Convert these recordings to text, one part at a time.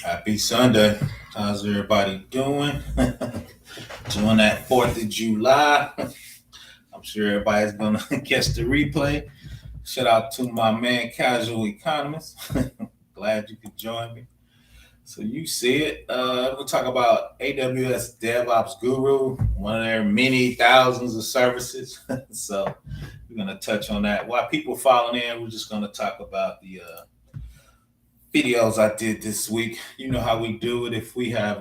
Happy Sunday. How's everybody doing? Doing that 4th of July. I'm sure everybody's going to catch the replay. Shout out to my man, Casual Economist. Glad you could join me. So you see it. We'll talk about AWS DevOps Guru, one of their many thousands of services. So we're going to touch on that. While people following in, we're just going to talk about the videos I did this week. You know how we do it. If we have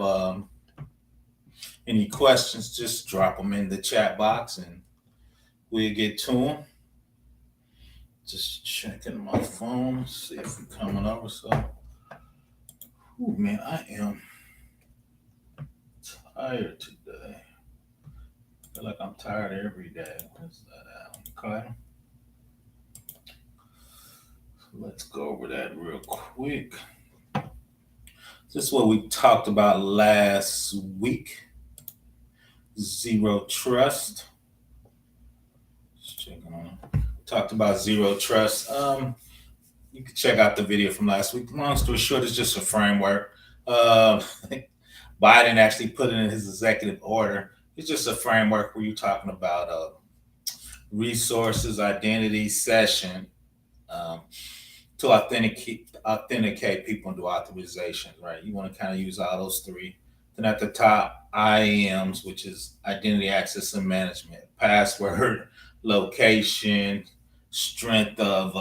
any questions, just drop them in the chat box and we'll get to them. Just checking my phone, see if we're coming over. So, man, I am tired today. I feel like I'm tired every day. Where's that at? Okay. So let's go over that real quick. This is what we talked about last week. Zero trust. Just checking on it. Talked about zero trust. You can check out the video from last week. Long story short, it's just a framework. Biden actually put it in his executive order. It's just a framework where you're talking about resources, identity, session to authenticate people into authorization, right? You want to kind of use all those three. Then at the top, IAMs, which is identity access and management, password, location, strength of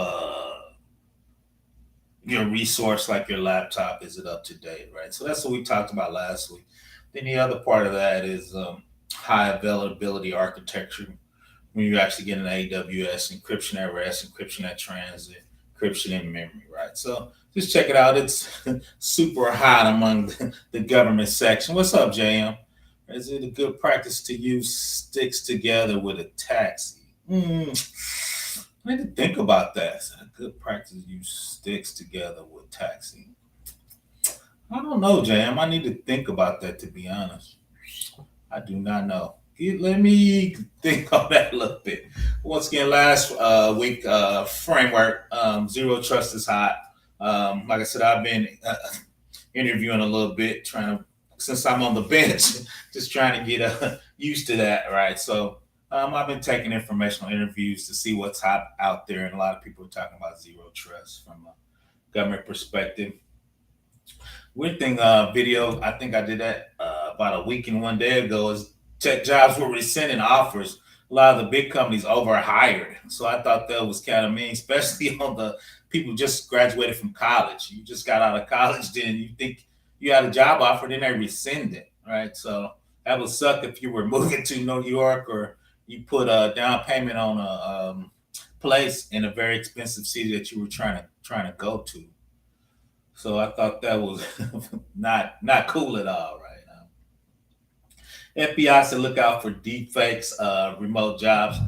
your resource like your laptop, is it up to date, right? So that's what we talked about last week. Then the other part of that is high availability architecture, when you actually get an AWS encryption at rest, encryption at transit, encryption in memory, right? So just check it out. It's super hot among the government section. What's up, JM? Is it a good practice to use sticks together with a taxi? I need to think about that. Is it a good practice to use sticks together with taxi? I don't know, Jam. I need to think about that, to be honest. I do not know. Let me think on that a little bit. Once again, last week framework, zero trust is hot. Like I said, I've been interviewing a little bit, trying to, since I'm on the bench, just trying to get used to that, right? So I've been taking informational interviews to see what's hot out there, and a lot of people are talking about zero trust from a government perspective. Weird thing, video, I think I did that about a week and 1 day ago, is tech jobs were rescinding offers. A lot of the big companies overhired. So I thought that was kind of mean, especially on the people just graduated from college. You just got out of college, then you think you had a job offer, then they rescind it, right? So that would suck if you were moving to New York or you put a down payment on a place in a very expensive city that you were trying to go to. So I thought that was not cool at all, right? FBI said look out for deep fakes, remote jobs.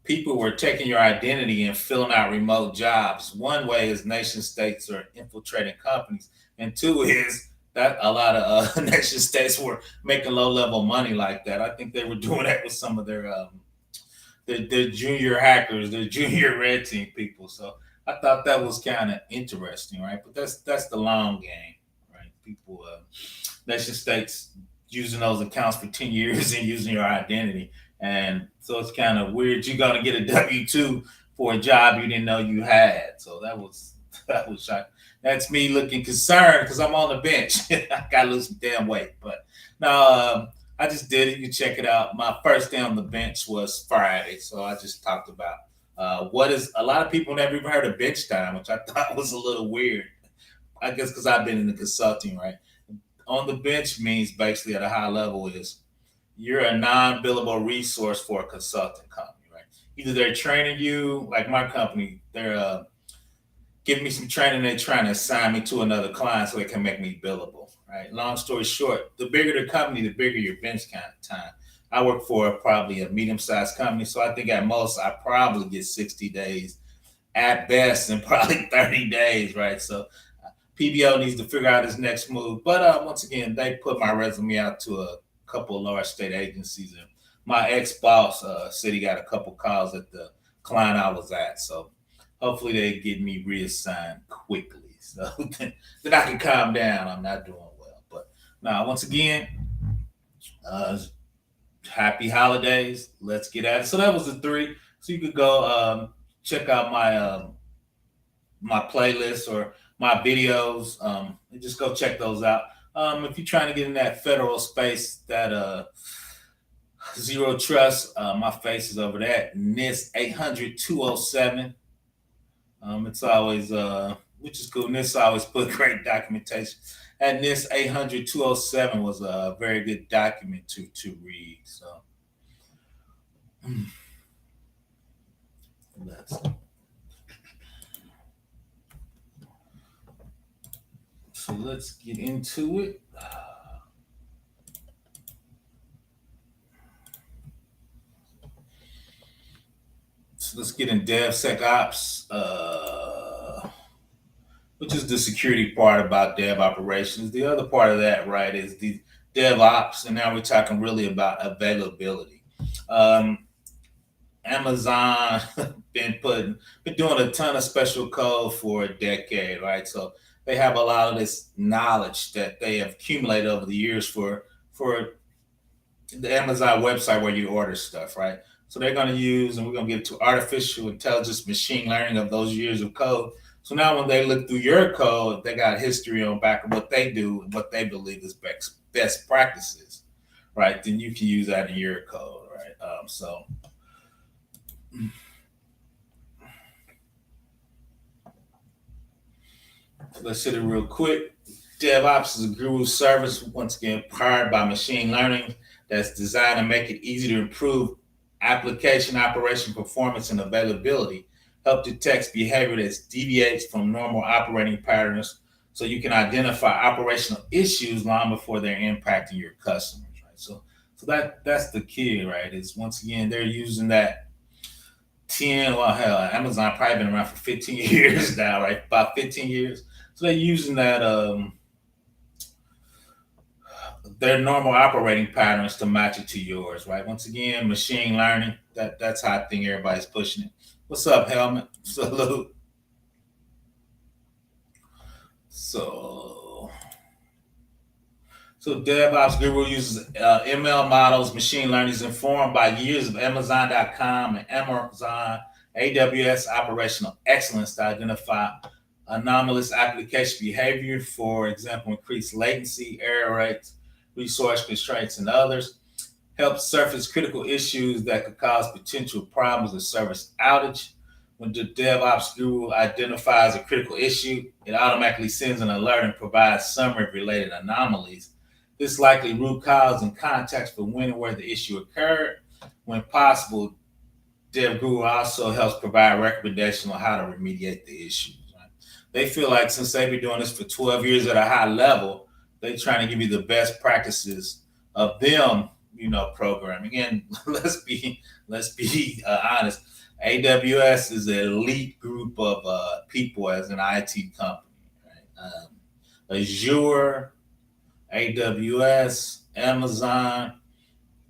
People were taking your identity and filling out remote jobs. One way is nation states are infiltrating companies, and two is that a lot of nation states were making low level money like that. I think they were doing that with some of their junior hackers, their junior red team people. So I thought that was kind of interesting, right? But that's the long game, right? People, nation states using those accounts for 10 years and using your identity, and so it's kind of weird. You're gonna get a W-2 for a job you didn't know you had. So that was shocking. That's me looking concerned because I'm on the bench. I gotta lose some damn weight, but now. I just did it. You can check it out. My first day on the bench was Friday, so I just talked about what is a lot of people never even heard of bench time, which I thought was a little weird. I guess because I've been in the consulting, right? On the bench means basically at a high level is you're a non-billable resource for a consulting company, right? Either they're training you, like my company, they're giving me some training. They're trying to assign me to another client so they can make me billable, right? Long story short, the bigger the company, the bigger your bench time. I work for probably a medium-sized company, so I think at most I probably get 60 days at best, and probably 30 days, right? So PBO needs to figure out his next move. But once again, they put my resume out to a couple of large state agencies, and my ex-boss said he got a couple calls at the client I was at. So hopefully they get me reassigned quickly. So then I can calm down. I'm not doing well. But now, once again, uh, happy holidays. Let's get at it. So that was the three. So you could go check out my playlist or my videos. And just go check those out. If you're trying to get in that federal space, that zero trust, my face is over that. NIST 800-207. It's always which is cool. NIST always put great documentation. And NIST 800-207 was a very good document to read. So that's so let's get into it. So let's get in DevSecOps, which is the security part about dev operations. The other part of that, right, is the DevOps, and now we're talking really about availability. Um, Amazon been doing a ton of special code for a decade, right? So they have a lot of this knowledge that they have accumulated over the years for the Amazon website where you order stuff, right? So they're going to use, and we're going to get to artificial intelligence, machine learning of those years of code. So now when they look through your code, they got history on back of what they do and what they believe is best practices, right? Then you can use that in your code, right? So let's hit it real quick. DevOps is a guru service, once again, powered by machine learning that's designed to make it easy to improve application operation performance and availability, help detect behavior that deviates from normal operating patterns so you can identify operational issues long before they're impacting your customers, right? So that's the key, right? Is once again, they're using that 10, well, hell, Amazon probably been around for 15 years now, right? About 15 years. So they're using that their normal operating patterns to match it to yours, right? Once again, machine learning. That's how I think everybody's pushing it. What's up, Helmet? Salute. So, so DevOps Guru uses ML models, machine learning is informed by years of Amazon.com and Amazon AWS operational excellence to identify anomalous application behavior, for example, increased latency, error rates, resource constraints, and others. Helps surface critical issues that could cause potential problems or service outage. When the DevOps guru identifies a critical issue, it automatically sends an alert and provides summary of related anomalies. This likely root cause and context for when and where the issue occurred. When possible, DevGuru also helps provide recommendations on how to remediate the issues. Right? They feel like since they've been doing this for 12 years at a high level, they're trying to give you the best practices of them, programming. And let's be honest. AWS is an elite group of people as an IT company. Right? Azure, AWS, Amazon,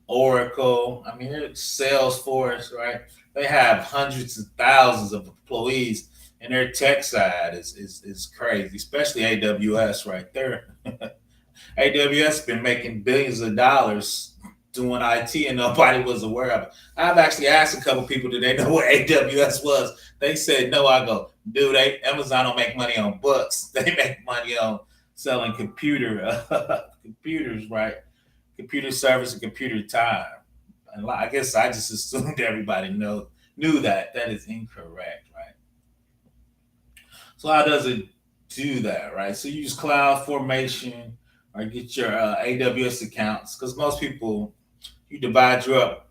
Oracle. I mean, Salesforce, right? They have hundreds of thousands of employees, and their tech side is crazy, especially AWS right there. AWS been making billions of dollars doing IT, and nobody was aware of it. I've actually asked a couple people, did they know what AWS was? They said no. I go, dude, Amazon don't make money on books. They make money on selling computers, right? Computer service and computer time. And I guess I just assumed everybody knew that. That is incorrect, right? So how does it do that, right? So you use Cloud Formation or get your AWS accounts because most people you divide your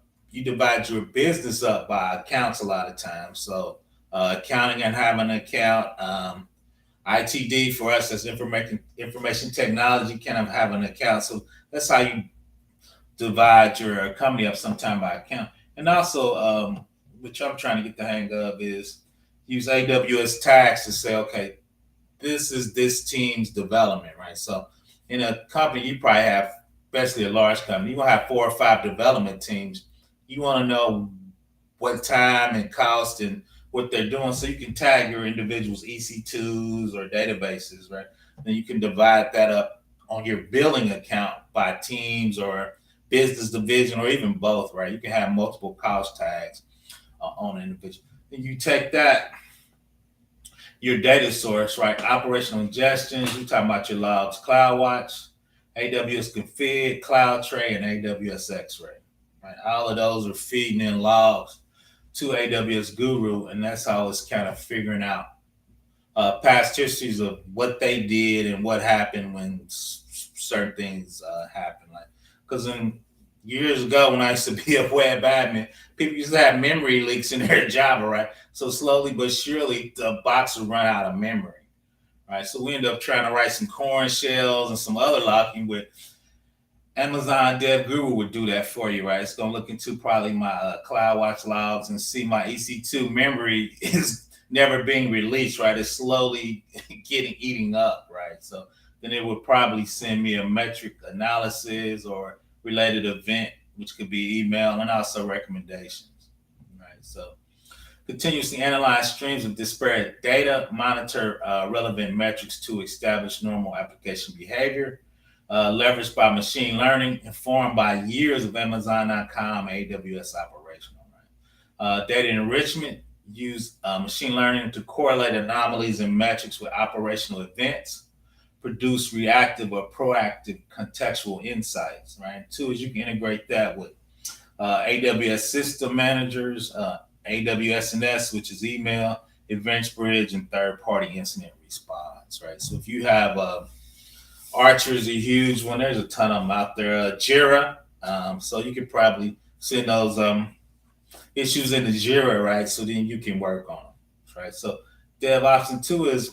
business up by accounts a lot of times. So accounting and having an account, ITD for us as information technology kind of have an account. So that's how you divide your company up sometime by account. And also, which I'm trying to get the hang of is use AWS tags to say, okay, this is this team's development, right? So in a company, you probably have, especially a large company, you will have 4 or 5 development teams. You want to know what time and cost and what they're doing. So you can tag your individuals EC2s or databases, right? Then you can divide that up on your billing account by teams or business division or even both, right? You can have multiple cost tags on an individual. Then you take that, your data source, right? Operational ingestions, you're talking about your logs, CloudWatch, AWS Config, CloudTray, and AWS X-Ray, right? All of those are feeding in logs to AWS Guru, and that's how it's kind of figuring out past histories of what they did and what happened when certain things happen. Like, because in years ago when I used to be a web admin, people used to have memory leaks in their Java, right? So slowly but surely, the box would run out of memory, right? So we end up trying to write some corn shells and some other locking with Amazon Dev Guru would do that for you, right? It's gonna look into probably my CloudWatch logs and see my EC2 memory is never being released, right? It's slowly getting eating up, right? So then it would probably send me a metric analysis or related event, which could be email and also recommendations, right? So continuously analyze streams of disparate data, monitor relevant metrics to establish normal application behavior, leveraged by machine learning, informed by years of Amazon.com, AWS operational. Right? Data enrichment, use machine learning to correlate anomalies and metrics with operational events, produce reactive or proactive contextual insights. Right. Two is you can integrate that with AWS system managers, AWS which is email, Events Bridge, and third-party incident response. Right. So if you have Archer is a huge one. There's a ton of them out there. Jira. So you could probably send those issues into Jira, right? So then you can work on them, right? So DevOps and two is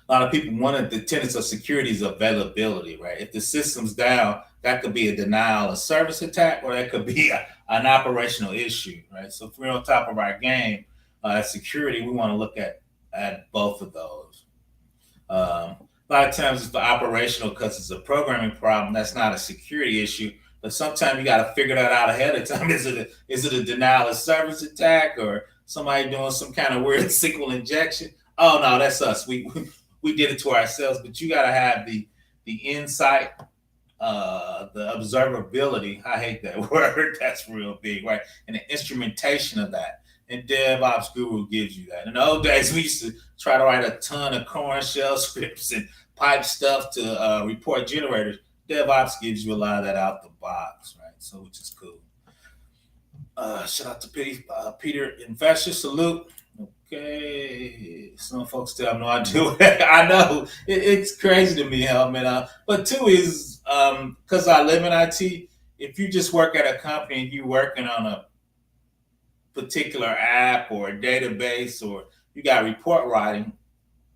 a lot of people, one of the tenets of security is availability, right? If the system's down, that could be a denial of service attack or that could be an operational issue, right? So if we're on top of our game, security, we want to look at both of those. A lot of times it's the operational because it's a programming problem. That's not a security issue. But sometimes you got to figure that out ahead of time. Is it a denial of service attack or somebody doing some kind of weird SQL injection? Oh no, that's us. We did it to ourselves. But you got to have the insight, the observability. I hate that word. That's real big, right? And the instrumentation of that. And DevOps Guru gives you that. In the old days, we used to try to write a ton of corn shell scripts and pipe stuff to report generators. DevOps gives you a lot of that out the box, right? So, which is cool. Shout out to Peter Investor Salute. Okay, some folks still have no idea what I know. It's crazy to me, hell, man. But two is because I live in IT. If you just work at a company and you're working on a particular app or a database or you got report writing,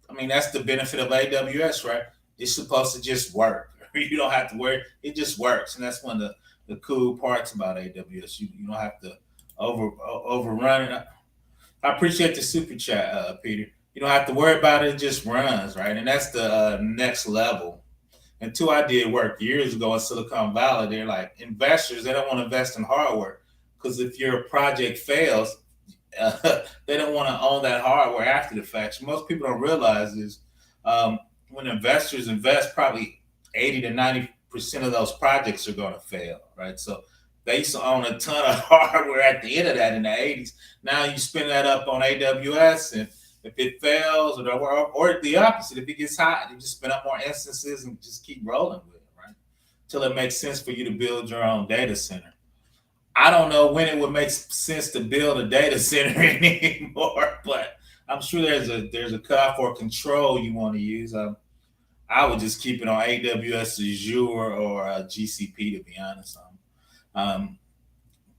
I mean, that's the benefit of AWS, right? It's supposed to just work. You don't have to worry. It just works. And that's one of the cool parts about AWS. You don't have to overrun it. I appreciate the super chat, Peter. You don't have to worry about it. It just runs, right? And that's the next level. And two, I did work years ago in Silicon Valley. They're like investors. They don't want to invest in hardware because if your project fails, they don't want to own that hardware after the fact. So most people don't realize is when investors invest, probably 80 to 90% of those projects are going to fail, right? So they used to own a ton of hardware at the end of that in the 80s. Now you spin that up on AWS, and if it fails, or the opposite, if it gets hot, you just spin up more instances and just keep rolling with it, right? Till it makes sense for you to build your own data center. I don't know when it would make sense to build a data center anymore, but I'm sure there's a cutoff or control you want to use. I would just keep it on AWS, Azure, or GCP, to be honest.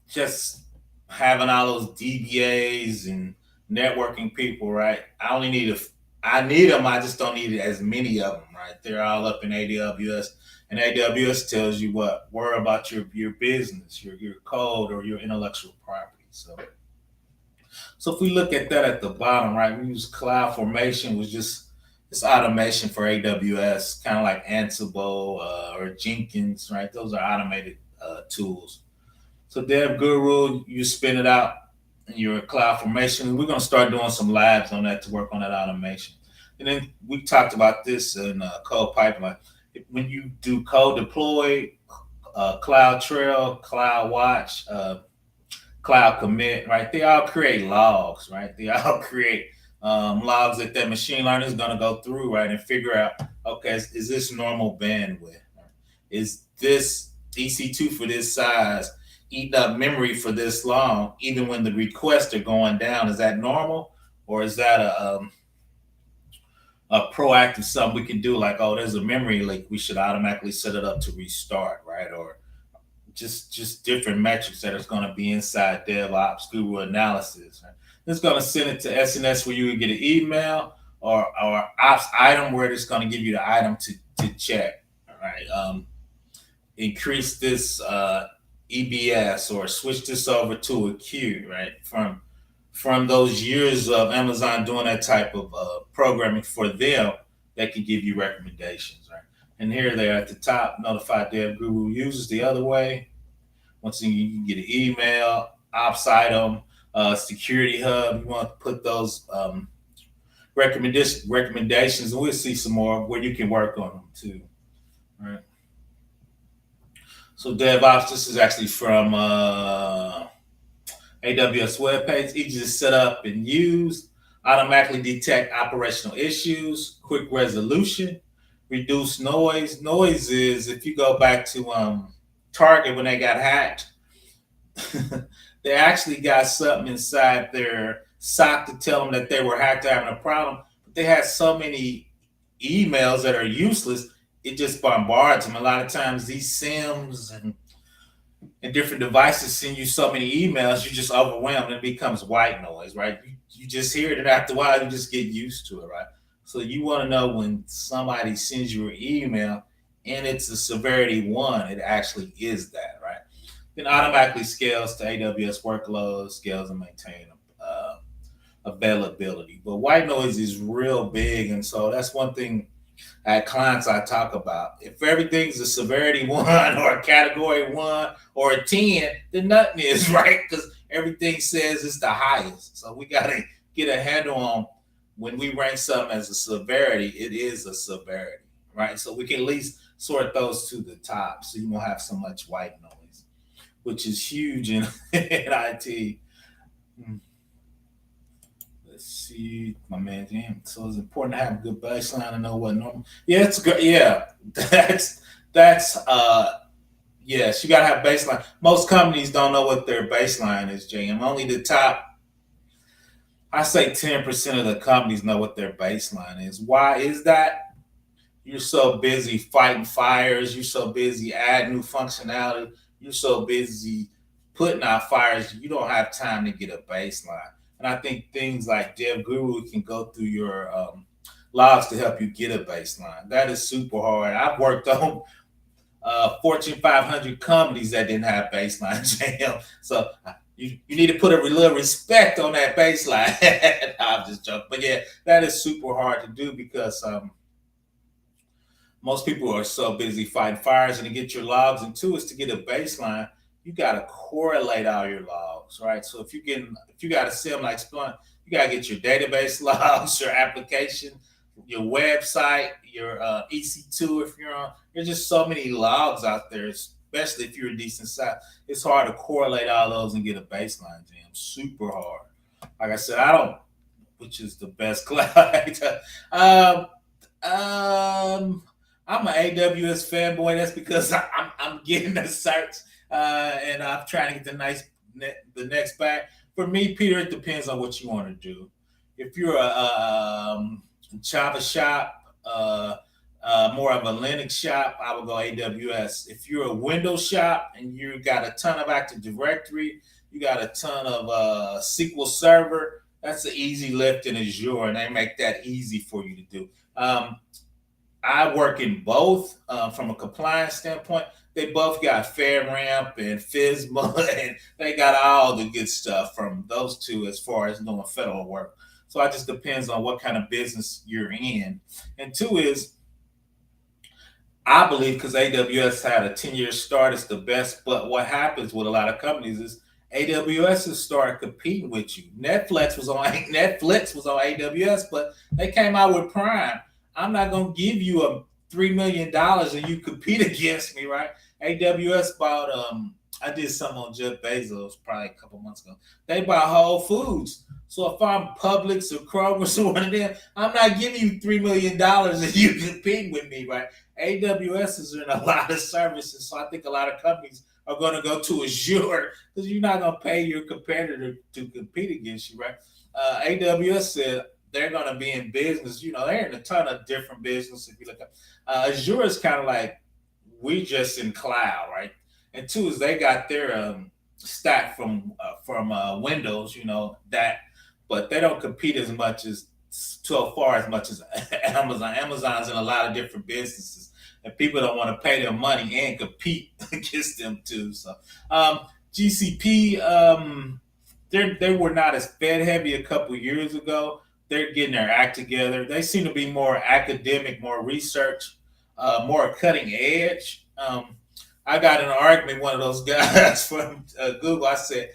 Just having all those DBAs and networking people, right? I need them. I just don't need as many of them, right? They're all up in AWS, and AWS tells you what worry about your business, your code, or your intellectual property. So if we look at that at the bottom, right, we use Cloud Formation, was just this automation for AWS, kind of like Ansible or Jenkins, right? Those are automated tools. So Dev Guru, you spin it out your cloud formation. We're going to start doing some labs on that to work on that automation. And then we talked about this in code pipeline. When you do code deploy, cloud trail, cloud watch, cloud commit, right? They all create logs, right? They all create logs that machine learning is going to go through, right, and figure out, okay, is this normal bandwidth? Is this EC2 for this size eating up memory for this long, even when the requests are going down? Is that normal, or is that a proactive something we can do? Like, oh, there's a memory leak, we should automatically set it up to restart, right? Or just different metrics that is going to be inside DevOps Guru analysis. Right? It's going to send it to SNS where you can get an email or ops item where it's going to give you the item to check. Right? Increase this EBS or switch this over to a queue. Right? From those years of Amazon doing that type of programming for them, that can give you recommendations. Right? And here they are at the top, notify Dev Guru users the other way. Once again, you can get an email, ops item, security hub. You want to put those recommendations, and we'll see some more where you can work on them too. All right. So DevOps, this is actually from AWS webpage. Easy to set up and use. Automatically detect operational issues. Quick resolution. Reduce noise. Noise is if you go back to Target when they got hacked, they actually got something inside their sock to tell them that they were hacked or having a problem. But they had so many emails that are useless, it just bombards them. A lot of times these SIMs and different devices send you so many emails, you're just overwhelmed and it becomes white noise, right? You just hear it, and after a while, you just get used to it, right? So you want to know when somebody sends you an email and it's a severity 1, it actually is that, right? Then automatically scales to AWS workloads, scales and maintain availability. But white noise is real big, and so that's one thing at clients I talk about. If everything's a severity 1 or a category 1 or a 10, then nothing is, right? Because everything says it's the highest. So we got to get a handle on when we rank something as a severity, it is a severity, right? So we can at least sort those to the top so you won't have so much white noise, which is huge in IT. Let's see, my man. Damn. So it's important to have a good baseline and know what normal. Yeah, it's good. Yeah, that's yes, you gotta have baseline. Most companies don't know what their baseline is, JM. Only the top, I say 10% of the companies know what their baseline is. Why is that? You're so busy fighting fires, you're so busy adding new functionality, you're so busy putting out fires, you don't have time to get a baseline. And I think things like Dev Guru can go through your logs to help you get a baseline. That is super hard. I've worked on Fortune 500 companies that didn't have baseline jam. So you need to put a little respect on that baseline. I'm just joking. But yeah, that is super hard to do because most people are so busy fighting fires, and to get your logs, and two is to get a baseline, you got to correlate all your logs, right? So if you got a sim like Splunk, you got to get your database logs, your application, your website, your EC2. If you're on, there's just so many logs out there, especially if you're a decent size. It's hard to correlate all those and get a baseline jam. Super hard. Like I said, I don't, which is the best cloud. um, um, I'm an AWS fanboy. That's because I'm getting the certs and I'm trying to get the next back. For me, Peter, it depends on what you want to do. If you're a Java shop, more of a Linux shop, I would go AWS. If you're a Windows shop and you got a ton of Active Directory, you got a ton of SQL Server, that's an easy lift in Azure, and they make that easy for you to do. I work in both from a compliance standpoint. They both got FedRAMP and FISMA, and they got all the good stuff from those two as far as doing federal work. So it just depends on what kind of business you're in. And two is, I believe because AWS had a 10-year start, it's the best. But what happens with a lot of companies is AWS has started competing with you. Netflix was on AWS, but they came out with Prime. I'm not gonna give you a $3 million and you compete against me, right? AWS bought I did some on Jeff Bezos probably a couple months ago. They bought Whole Foods. So if I'm Publix or Kroger or one of them, I'm not giving you $3 million and you compete with me, right? AWS is in a lot of services, so I think a lot of companies are going to go to Azure because you're not going to pay your competitor to compete against you, right? AWS said they're going to be in business. They're in a ton of different business. If you look at Azure, is kind of like we just in cloud, right? And two is they got their stack from Windows, that, but they don't compete as much as so far as much as Amazon. Amazon's in a lot of different businesses, and people don't want to pay their money and compete against them too. So GCP, they were not as Fed heavy a couple years ago. They're getting their act together. They seem to be more academic, more research, more cutting edge. I got in an argument with one of those guys from Google. I said,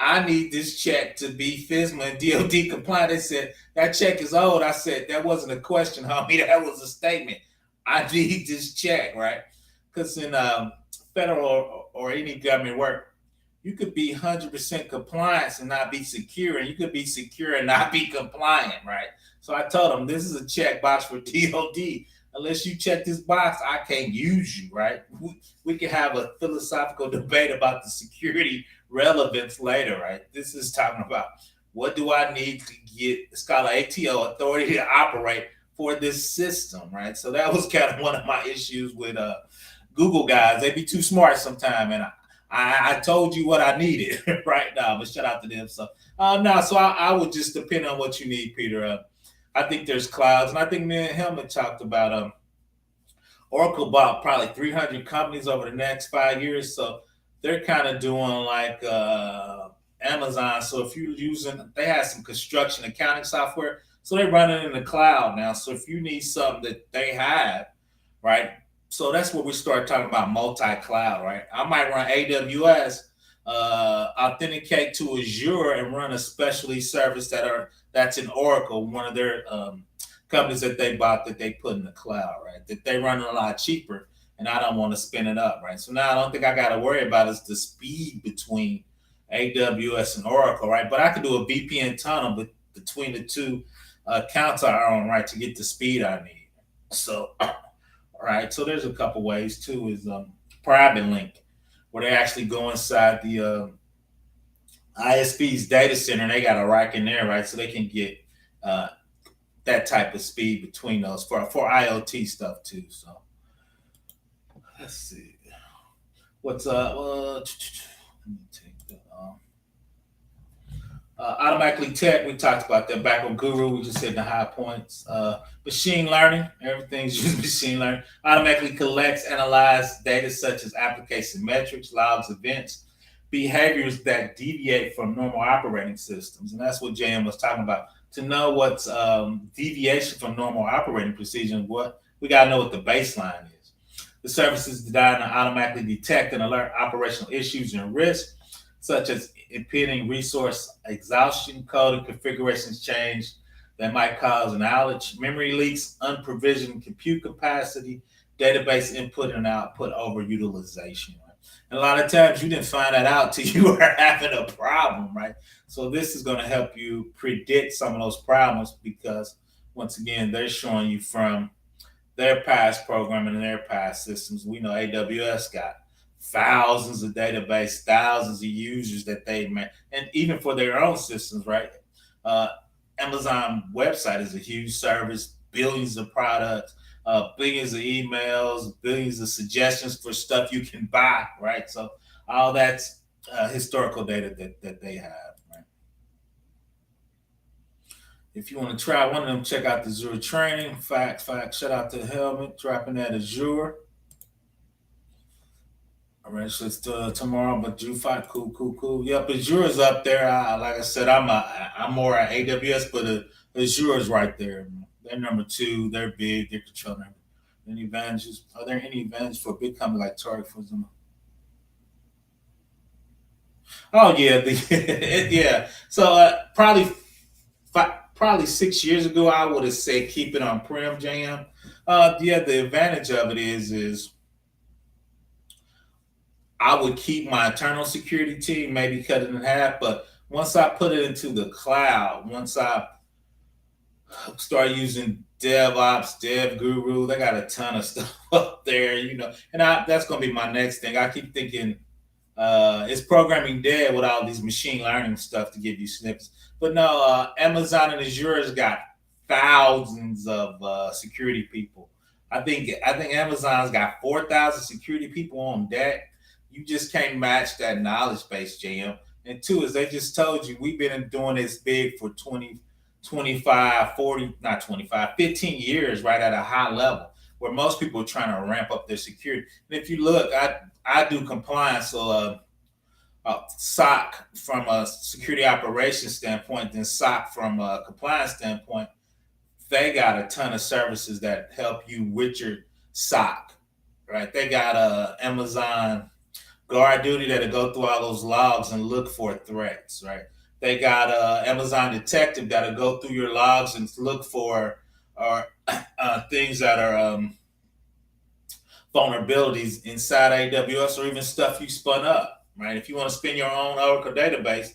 I need this check to be FSMA and DOD compliant. They said, that check is old. I said, that wasn't a question, homie. That was a statement. I need this check, right? Because in federal or any government work, you could be 100% compliance and not be secure, and you could be secure and not be compliant, right? So I told them, this is a checkbox for DOD. Unless you check this box, I can't use you, right? We can have a philosophical debate about the security relevance later, right? This is talking about what do I need to get, it's called ATO, authority to operate for this system, right? So that was kind of one of my issues with Google guys. They be too smart sometimes, and I told you what I needed right now, but shout out to them. So so I would just depend on what you need, Peter. I think there's clouds, and I think me and Helmut talked about Oracle bought probably 300 companies over the next 5 years, so they're kind of doing like Amazon. So if you're using, they have some construction accounting software, so they're running in the cloud now. So if you need something that they have, right? So that's where we start talking about multi-cloud, right? I might run AWS, authenticate to Azure, and run a specialty service that's in Oracle, one of their companies that they bought that they put in the cloud, right? That they run a lot cheaper, and I don't want to spin it up, right? So now I don't think I got to worry about is the speed between AWS and Oracle, right? But I could do a VPN tunnel between the two accounts I own, right, to get the speed I need. So, right. So there's a couple ways too. Is private link, where they actually go inside the ISP's data center and they got a rack in there, right? So they can get uh, that type of speed between those for IoT stuff too. So let's see what's let me take that. Automatically tech, we talked about that back on Guru. We just said the high points. Machine learning, everything's using machine learning. Automatically collects, analyze data such as application metrics, logs, events, behaviors that deviate from normal operating systems. And that's what JM was talking about. To know what's deviation from normal operating procedures, what we got to know what the baseline is. The service is designed to automatically detect and alert operational issues and risks, such as impending resource exhaustion, code and configurations change that might cause an outage, memory leaks, unprovisioned compute capacity, database input and output overutilization. Right? And a lot of times you didn't find that out till you were having a problem, right? So this is going to help you predict some of those problems because, once again, they're showing you from their past programming and their past systems. We know AWS got thousands of database, thousands of users that they man, and even for their own systems, right? Uh, Amazon website is a huge service, billions of products, billions of emails, billions of suggestions for stuff you can buy, right? So all that's historical data that they have, right? If you want to try one of them, check out the Azure training. Fact. Shout out to Helmet dropping that Azure. All right, so it's tomorrow, but Drew fight, cool. Yep, Azure is up there. Like I said, I'm more at AWS, but Azure is right there. They're number two. They're big. They're controlling. Any advantages? Are there any advantages for a big company like Target, for example? Oh yeah, yeah. So probably 6 years ago, I would have said keep it on prem jam. Yeah, the advantage of it is I would keep my internal security team, maybe cut it in half. But once I put it into the cloud, once I start using DevOps, Dev Guru, they got a ton of stuff up there, and that's going to be my next thing. I keep thinking it's programming dead with all these machine learning stuff to give you snippets. But no, Amazon and Azure's got thousands of security people. I think Amazon's got 4,000 security people on deck. You just can't match that knowledge base, JM. And two is they just told you we've been doing this big for 20, 25, 40, not 25, 15 years, right at a high level where most people are trying to ramp up their security. And if you look, I do compliance, so SOC from a security operations standpoint, then SOC from a compliance standpoint. They got a ton of services that help you with your SOC, right? They got Amazon Guard Duty that'll go through all those logs and look for threats, right? They got Amazon Detective that'll go through your logs and look for things that are vulnerabilities inside AWS or even stuff you spun up, right? If you want to spin your own Oracle database,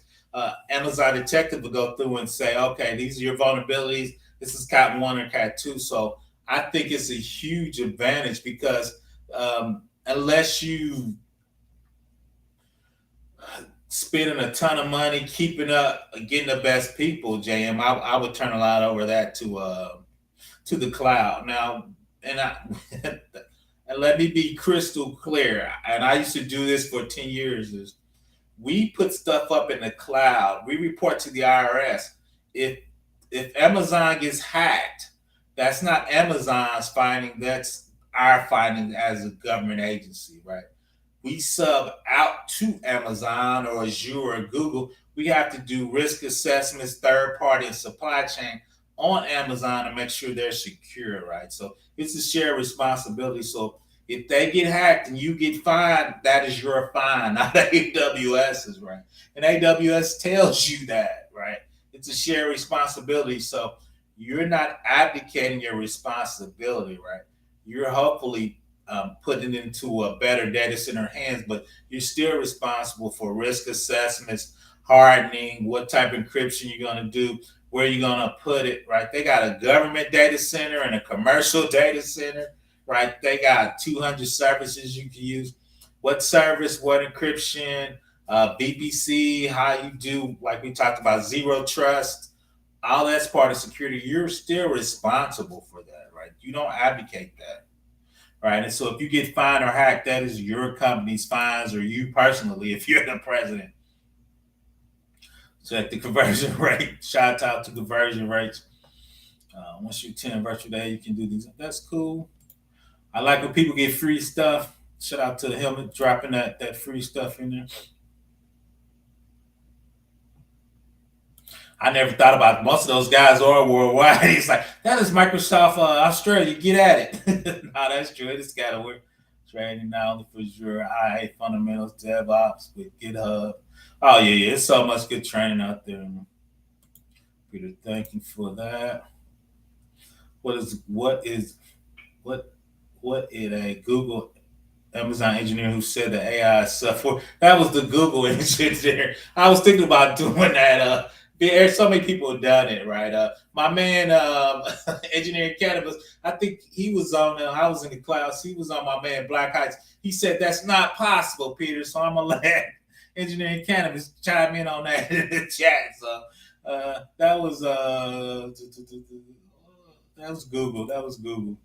Amazon Detective will go through and say, okay, these are your vulnerabilities. This is Cat 1 or Cat 2. So I think it's a huge advantage because unless you spending a ton of money keeping up, getting the best people, JM, I would turn a lot over that to the cloud. Now, and I and let me be crystal clear. And I used to do this for 10 years. Is we put stuff up in the cloud. We report to the IRS. If if Amazon gets hacked, that's not Amazon's finding. That's our finding as a government agency, right? We sub out to Amazon or Azure or Google. We have to do risk assessments, third party and supply chain on Amazon to make sure they're secure, right? So it's a shared responsibility. So if they get hacked and you get fined, that is your fine, not AWS's, right? And AWS tells you that, right? It's a shared responsibility. So you're not abdicating your responsibility, right? You're hopefully putting it into a better data center hands, but you're still responsible for risk assessments, hardening, what type of encryption you're going to do, where you're going to put it, right? They got a government data center and a commercial data center, right? They got 200 services you can use. What service, what encryption, BBC, how you do, like we talked about, zero trust, all that's part of security. You're still responsible for that, right? You don't advocate that, right? And so if you get fined or hacked, that is your company's fines or you personally, if you're the president. Check the conversion rate. Shout out to conversion rates. Once you 10 virtual day, you can do these. That's cool. I like when people get free stuff. Shout out to the helmet dropping that free stuff in there. I never thought about it. Most of those guys are worldwide. It's like that is Microsoft Australia. Get at it. No, that's true. It just gotta work. Training not only for your IA fundamentals, DevOps with GitHub. Oh yeah. It's so much good training out there. Peter, thank you for that. What is what is a Google Amazon engineer who said the AI software? That was the Google engineer. I was thinking about doing that. There's so many people have done it, right? My man, engineering cannabis. I think he was on. I was in the class. He was on my man Black Heights. He said that's not possible, Peter. So I'm gonna let engineering cannabis chime in on that in the chat. So that was Google. That was Google.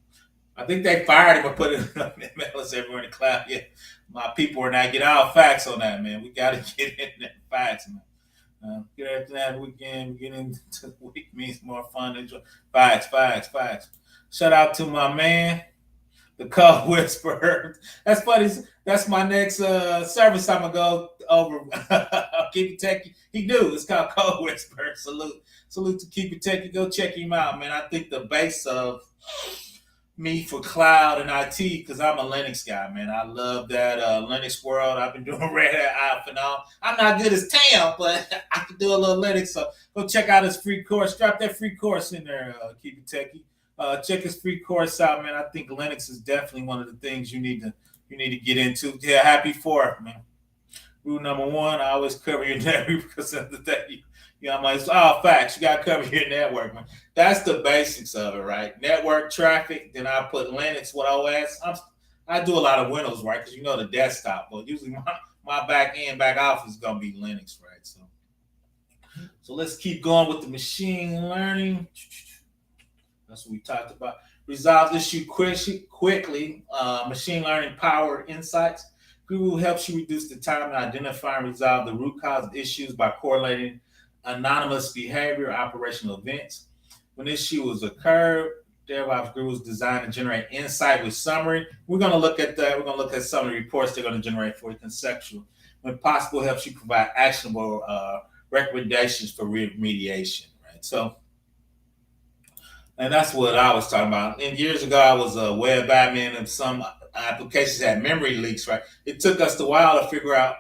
I think they fired him and put it on MLS everywhere in the cloud. Yeah, my people are not getting all facts on that, man. We got to get in that facts, man. Get after that weekend, get into the week means more fun. Enjoy. Facts, facts, facts. Shout out to my man, the Code Whisperer. That's funny. That's my next service I'm gonna go over. Keep it techy. He do. It's called Code Whisperer. Salute to Keep It Techy. Go check him out, man. I think the base of me for cloud and IT because I'm a Linux guy, man. I love that Linux world. I've been doing Red Hat off and on. I'm not good as Tam, but I can do a little Linux. So go check out his free course. Drop that free course in there, Keep It Techie. Check his free course out, man. I think Linux is definitely one of the things you need to get into. Yeah, happy for it, man. Rule number one, I always cover your network because of the day. I'm like, facts. You got to cover your network, man. That's the basics of it, right? Network traffic. Then I put Linux with OS. I do a lot of Windows, right? Because the desktop. But usually my back end, back office is going to be Linux, right? So let's keep going with the machine learning. That's what we talked about. Resolve issue quickly. Machine learning power insights. Google helps you reduce the time to identify and resolve the root cause of issues by correlating anonymous behavior, operational events. When issues occur, DevOps Google is designed to generate insight with summary. We're going to look at that. We're going to look at some of the reports they're going to generate for you conceptual. When possible, helps you provide actionable recommendations for remediation, right? So, and that's what I was talking about. And years ago, I was a web admin and some applications had memory leaks, right? It took us a while to figure out,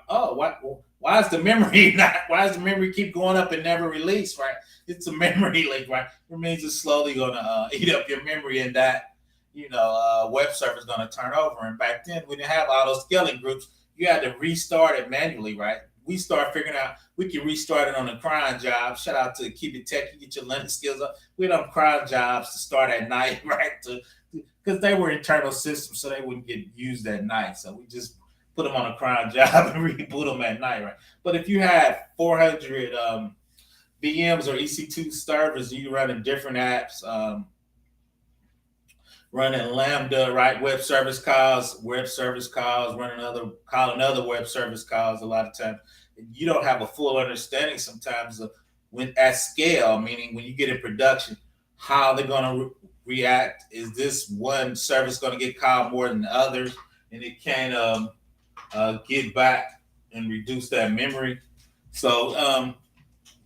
why is the memory not, why does the memory keep going up and never release, right? It's a memory leak, right? It means it's slowly going to eat up your memory and that, web server is going to turn over. And back then, we didn't have all those scaling groups. You had to restart it manually, right? We start figuring out we can restart it on a cron job. Shout out to Keep It Tech. You get your Linux skills up. We had cron jobs to start at night, right? Because they were internal systems, so they wouldn't get used at night. So we just put them on a cron job and reboot them at night, right? But if you had 400 VMs or EC2 servers, you running different apps, running Lambda, right? Web service calls, running calling other web service calls a lot of times. You don't have a full understanding sometimes of when at scale, meaning when you get in production, how they're going to react. Is this one service going to get called more than the others? And it can get back and reduce that memory. So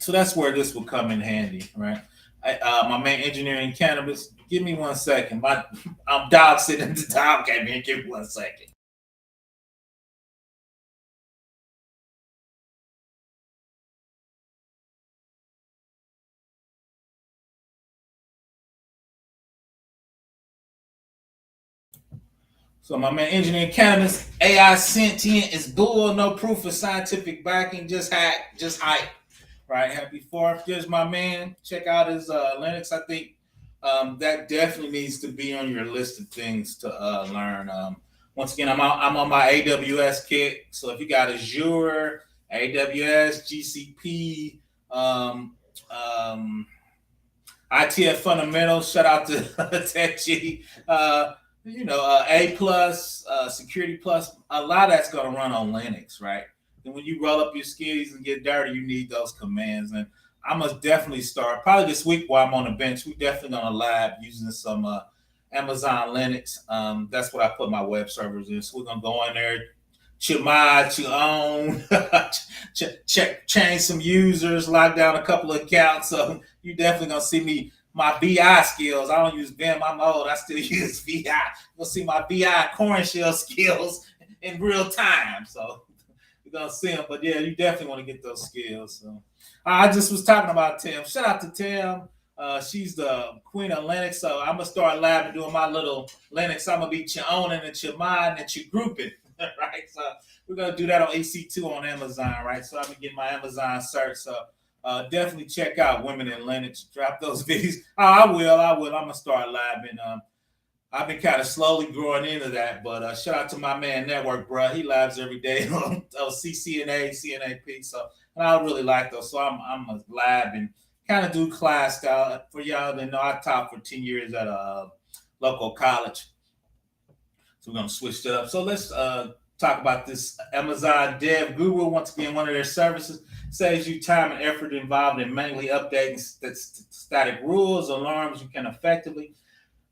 that's where this will come in handy, right? My main engineering cannabis. Give me 1 second. I'm dog sitting. The dog came in. Give me 1 second. So my man, engineering cannabis, AI sentient is bull, no proof of scientific backing, just hype. Right, happy 4th. There's my man. Check out his Linux. I think that definitely needs to be on your list of things to learn. Once again, I'm on my AWS kit. So if you got Azure, AWS, GCP, ITF fundamentals, shout out to TechG. A plus, Security Plus, a lot of that's going to run on Linux, right? And when you roll up your skills and get dirty, you need those commands. And I must definitely start, probably this week while I'm on the bench, we definitely going to lab using some Amazon Linux. That's what I put my web servers in. So we're going to go in there, mod, own, change some users, lock down a couple of accounts. So you definitely going to see me. My BI skills. I don't use Vim. I'm old. I still use VI. You'll see my BI corn shell skills in real time. So you're gonna see them. But yeah, you definitely want to get those skills. So I just was talking about Tim. Shout out to Tim. She's the queen of Linux. So I'm gonna start labbing doing my little Linux. I'm gonna be your owning and your mod and your grouping. Right. So we're gonna do that on EC2 on Amazon. Right. So I'm gonna get my Amazon cert. So definitely check out Women in Linux. Drop those videos. I will. I'm gonna start labbing. I've been kind of slowly growing into that, but shout out to my man Network, bro. He labs every day on CCNA, CNAP. So and I really like those. So I'm a lab and kind of do class style. For y'all that know, I taught for 10 years at a local college. So we're gonna switch it up. So let's talk about this Amazon Dev Guru. Once again, one of their services saves you time and effort involved in manually updating static rules, alarms. You can effectively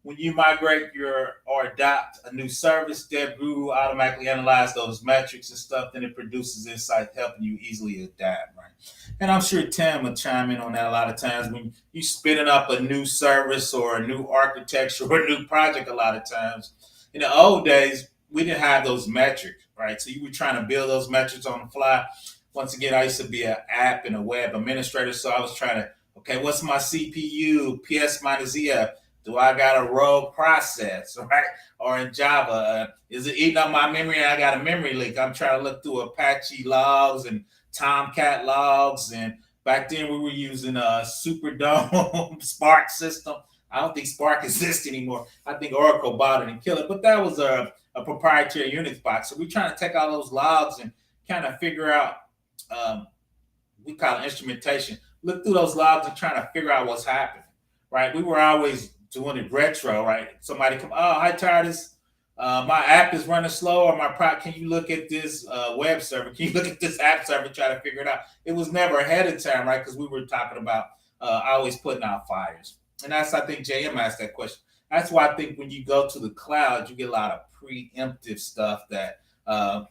when you migrate or adopt a new service, DevGuru automatically analyze those metrics and stuff, then it produces insight helping you easily adapt, right? And I'm sure Tim will chime in on that a lot of times when you spinning up a new service or a new architecture or a new project. A lot of times, in the old days, we didn't have those metrics, right? So you were trying to build those metrics on the fly. Once again, I used to be an app and a web administrator, so I was trying to, okay, what's my CPU, PS minus EF? Do I got a rogue process, right? Or in Java, is it eating up my memory and I got a memory leak? I'm trying to look through Apache logs and Tomcat logs. And back then we were using a Superdome Spark system. I don't think Spark exists anymore. I think Oracle bought it and killed it. But that was a proprietary Unix box. So we're trying to take all those logs and kind of figure out, we call it instrumentation. Look through those logs and trying to figure out what's happening, right? We were always doing it retro, right? Somebody come, oh, hi, TARDIS. My app is running slow, or can you look at this web server? Can you look at this app server, try to figure it out? It was never ahead of time, right? Because we were talking about always putting out fires. And that's, I think JM asked that question. That's why I think when you go to the cloud, you get a lot of preemptive stuff that AWS,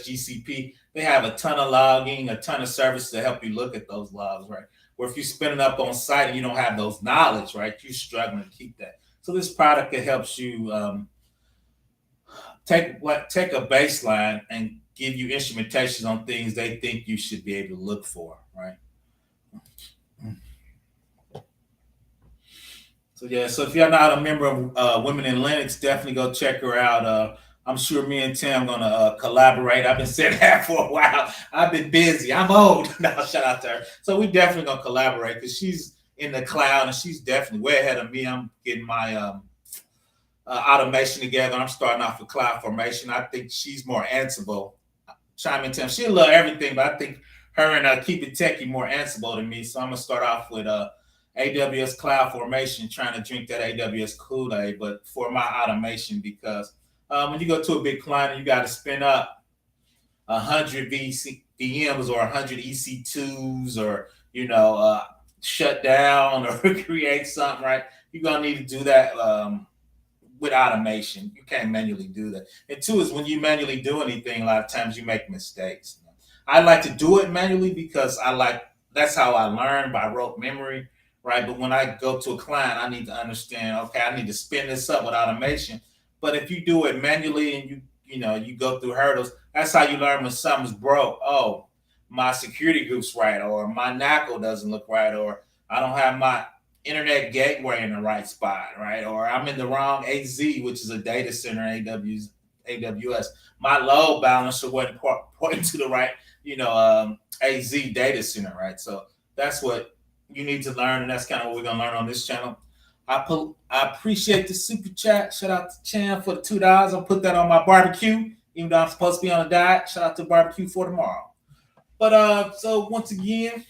GCP, they have a ton of logging, a ton of services to help you look at those logs, right? Where if you're spinning up on site and you don't have those knowledge, right, you're struggling to keep that. So this product, it helps you take a baseline and give you instrumentation on things they think you should be able to look for, right? So yeah, so if you're not a member of Women in Linux, definitely go check her out. I'm sure me and Tim gonna collaborate. I've been saying that for a while. I've been busy. I'm old. Now shout out to her. So we definitely gonna collaborate because she's in the cloud and she's definitely way ahead of me. I'm getting my automation together. I'm starting off with cloud formation. I think she's more Ansible. Chime in, Tim. She'll love everything, but I think her and Keep It Techie more Ansible than me. So I'm gonna start off with AWS Cloud Formation, trying to drink that AWS Kool-Aid, but for my automation, because when you go to a big client, you got to spin up 100 VMs or 100 EC2s, or shut down or create something, right? You're gonna need to do that with automation. You can't manually do that. And two is when you manually do anything, a lot of times you make mistakes. I like to do it manually because that's how I learn, by rote memory, right? But when I go to a client, I need to understand, okay, I need to spin this up with automation. But if you do it manually and you go through hurdles, that's how you learn when something's broke. Oh, my security group's right, or my NACL doesn't look right, or I don't have my internet gateway in the right spot, right? Or I'm in the wrong AZ, which is a data center in AWS. My load balancer wasn't pointing to the right, AZ data center, right? So that's what you need to learn, and that's kind of what we're gonna learn on this channel. I appreciate the super chat. Shout out to Chan for the $2. I'll put that on my barbecue, even though I'm supposed to be on a diet. Shout out to barbecue for tomorrow. But so once again,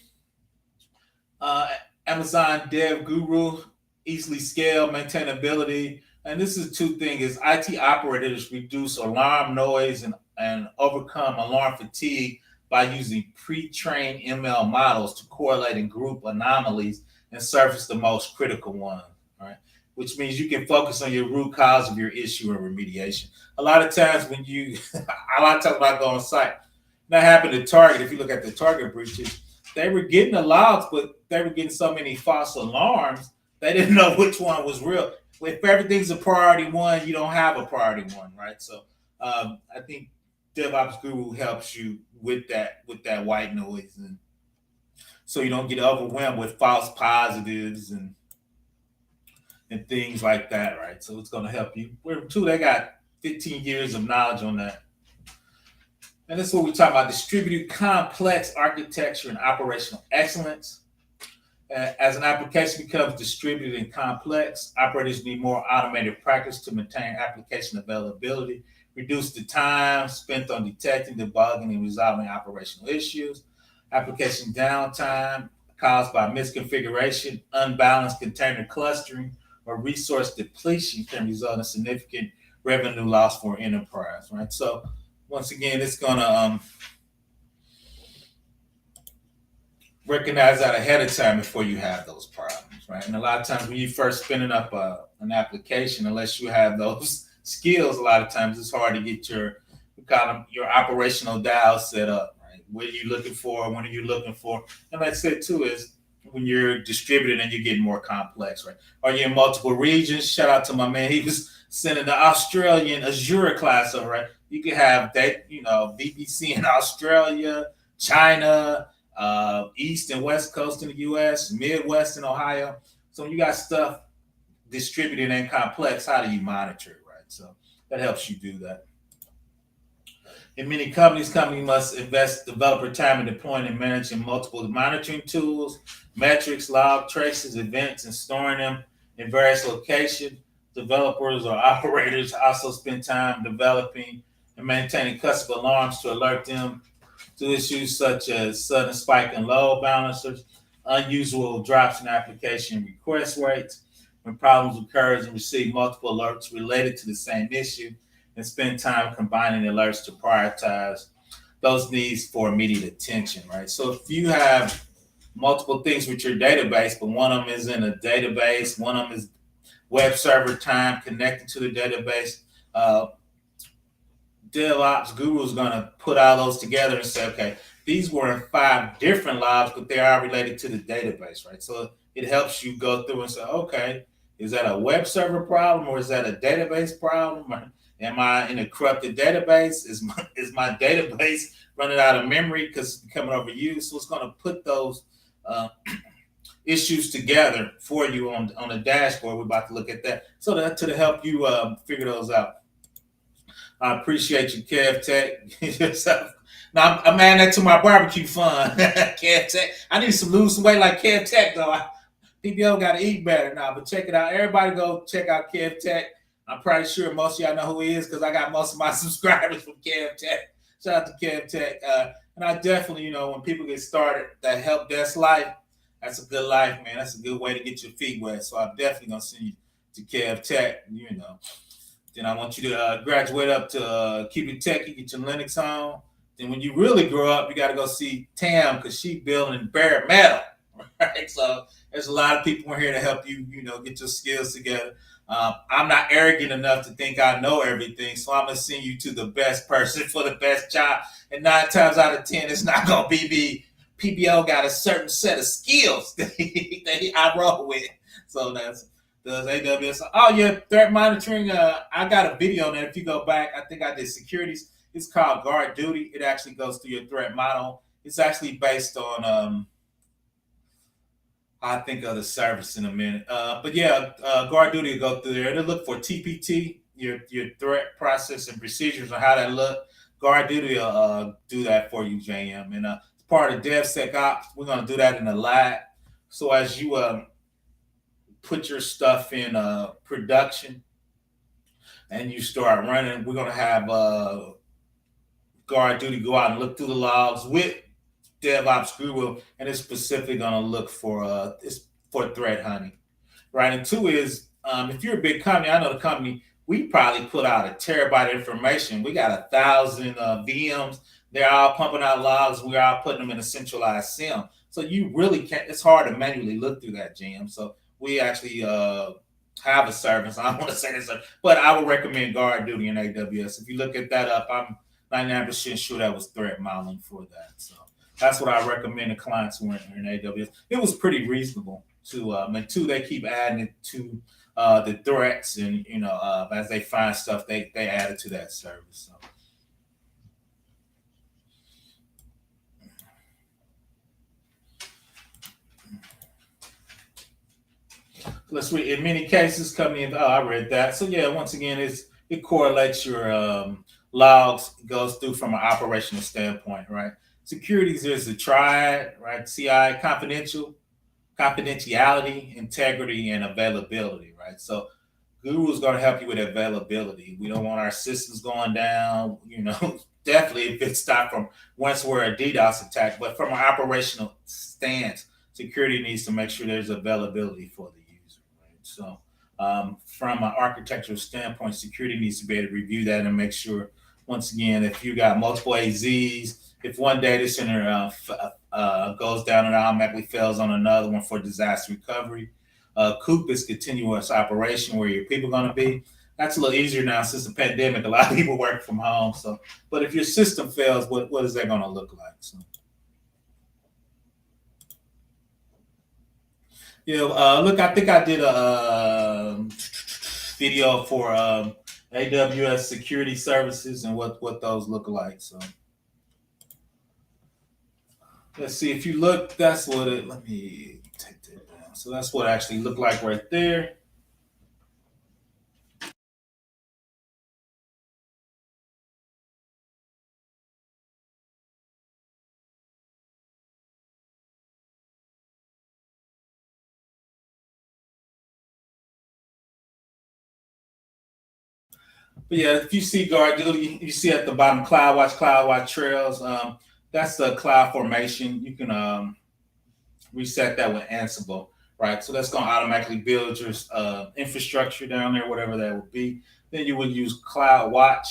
Amazon Dev Guru, easily scale, maintainability. And this is two things: IT operators reduce alarm noise and overcome alarm fatigue by using pre-trained ML models to correlate and group anomalies and surface the most critical ones, right? Which means you can focus on your root cause of your issue and remediation. A lot of times when a lot of times when I go on site, that happened to Target. If you look at the Target breaches, they were getting the logs, but they were getting so many false alarms, they didn't know which one was real. If everything's a priority one, you don't have a priority one, right? So I think DevOps Guru helps you with that white noise, and so you don't get overwhelmed with false positives and things like that, right? So it's going to help you. They got 15 years of knowledge on that. And this is what we talk about: distributed complex architecture and operational excellence. As an application becomes distributed and complex, operators need more automated practice to maintain application availability, reduce the time spent on detecting, debugging, and resolving operational issues. Application downtime caused by misconfiguration, unbalanced container clustering, or resource depletion can result in significant revenue loss for an enterprise, right? So once again, it's going to recognize that ahead of time before you have those problems. right? And a lot of times when you first spinning up an application, unless you have those skills, a lot of times it's hard to get your kind of your operational dial set up, right? What are you looking for? When are you looking for? And like I said too, is when you're distributed and you're getting more complex, right? Are you in multiple regions? Shout out to my man. He was sending the Australian Azure class over, right? You can have that, VPC in Australia, China, East and West Coast in the US, Midwest in Ohio. So when you got stuff distributed and complex, how do you monitor it, right? So that helps you do that. In many companies, company must invest developer time in deploying and managing multiple monitoring tools, metrics, log traces, events, and storing them in various locations. Developers or operators also spend time developing and maintaining custom alarms to alert them to issues such as sudden spike in load balancers, unusual drops in application request rates, when problems occur and receive multiple alerts related to the same issue, and spend time combining alerts to prioritize those needs for immediate attention, right? So if you have multiple things with your database, but one of them is in a database, one of them is web server time connected to the database, DevOps Guru is going to put all those together and say, okay, these were in 5 different logs, but they are related to the database, right? So it helps you go through and say, okay, is that a web server problem or is that a database problem? Or am I in a corrupted database? Is my database running out of memory because it's becoming overused? So it's going to put those issues together for you on the dashboard. We're about to look at that. So to help you figure those out. I appreciate you, Kev Tech. Now I'm adding that to my barbecue fun. Kev Tech. I need some lose some weight like Kev Tech though. PBO got to eat better now. But check it out. Everybody go check out Kev Tech. I'm pretty sure most of y'all know who he is because I got most of my subscribers from Kev Tech. Shout out to Kev Tech. And I definitely, when people get started, that help desk life, that's a good life, man. That's a good way to get your feet wet. So I'm definitely gonna send you to Kev Tech. Then I want you to graduate up to keep it techie, get your Linux on. Then when you really grow up, you got to go see Tam because she building bare metal, right? So there's a lot of people in here to help you, get your skills together. I'm not arrogant enough to think I know everything, so I'm gonna send you to the best person for the best job. And 9 times out of 10, it's not gonna be me. PBO got a certain set of skills that I roll with. So does AWS. Oh yeah, threat monitoring. I got a video on that. If you go back, I think I did securities. It's called Guard Duty. It actually goes through your threat model. It's actually based on I'll think of the service in a minute. But yeah, Guard Duty will go through there. It'll look for TPT, your threat process and procedures on how that look. Guard Duty will do that for you, JM. And it's part of DevSecOps. We're going to do that in the lab. So as you put your stuff in production and you start running, we're going to have Guard Duty go out and look through the logs with DevOps Guru, and it's specifically going to look for threat hunting, right? And 2 is if you're a big company, I know the company, we probably put out a terabyte of information. We got 1,000 VMs. They're all pumping out logs. We're all putting them in a centralized SIM. So you really can't. It's hard to manually look through that, Jim. So we actually have a service. I don't want to say this, but I would recommend Guard Duty in AWS. If you look at that up, I'm 99% sure that was threat modeling for that. So that's what I recommend to clients who are in AWS. It was pretty reasonable to, and 2, they keep adding it to the threats, and as they find stuff, they add it to that service. So. Let's read. In many cases, company. Oh, I read that. So yeah, once again, it correlates your logs, goes through from an operational standpoint, right? Securities is a triad, right? CI, confidentiality, integrity, and availability, right? So Guru is going to help you with availability. We don't want our systems going down, definitely if it's not from once we're a DDoS attack, but from an operational stance, security needs to make sure there's availability for the user, right? So from an architectural standpoint, security needs to be able to review that and make sure, once again, if you got multiple AZs, if one data center goes down and automatically fails on another one for disaster recovery, COOP is continuous operation, where your people are going to be. That's a little easier now since the pandemic. A lot of people work from home. So, but if your system fails, what is that going to look like? So, look, I think I did a video for AWS security services and what those look like. So let's see. If you look, that's what it. Let me take that down. So that's what it actually looked like right there. But yeah, if you see guard, you see at the bottom CloudWatch Trails. That's the cloud formation. You can reset that with Ansible, right? So that's going to automatically build your infrastructure down there, whatever that would be. Then you would use CloudWatch,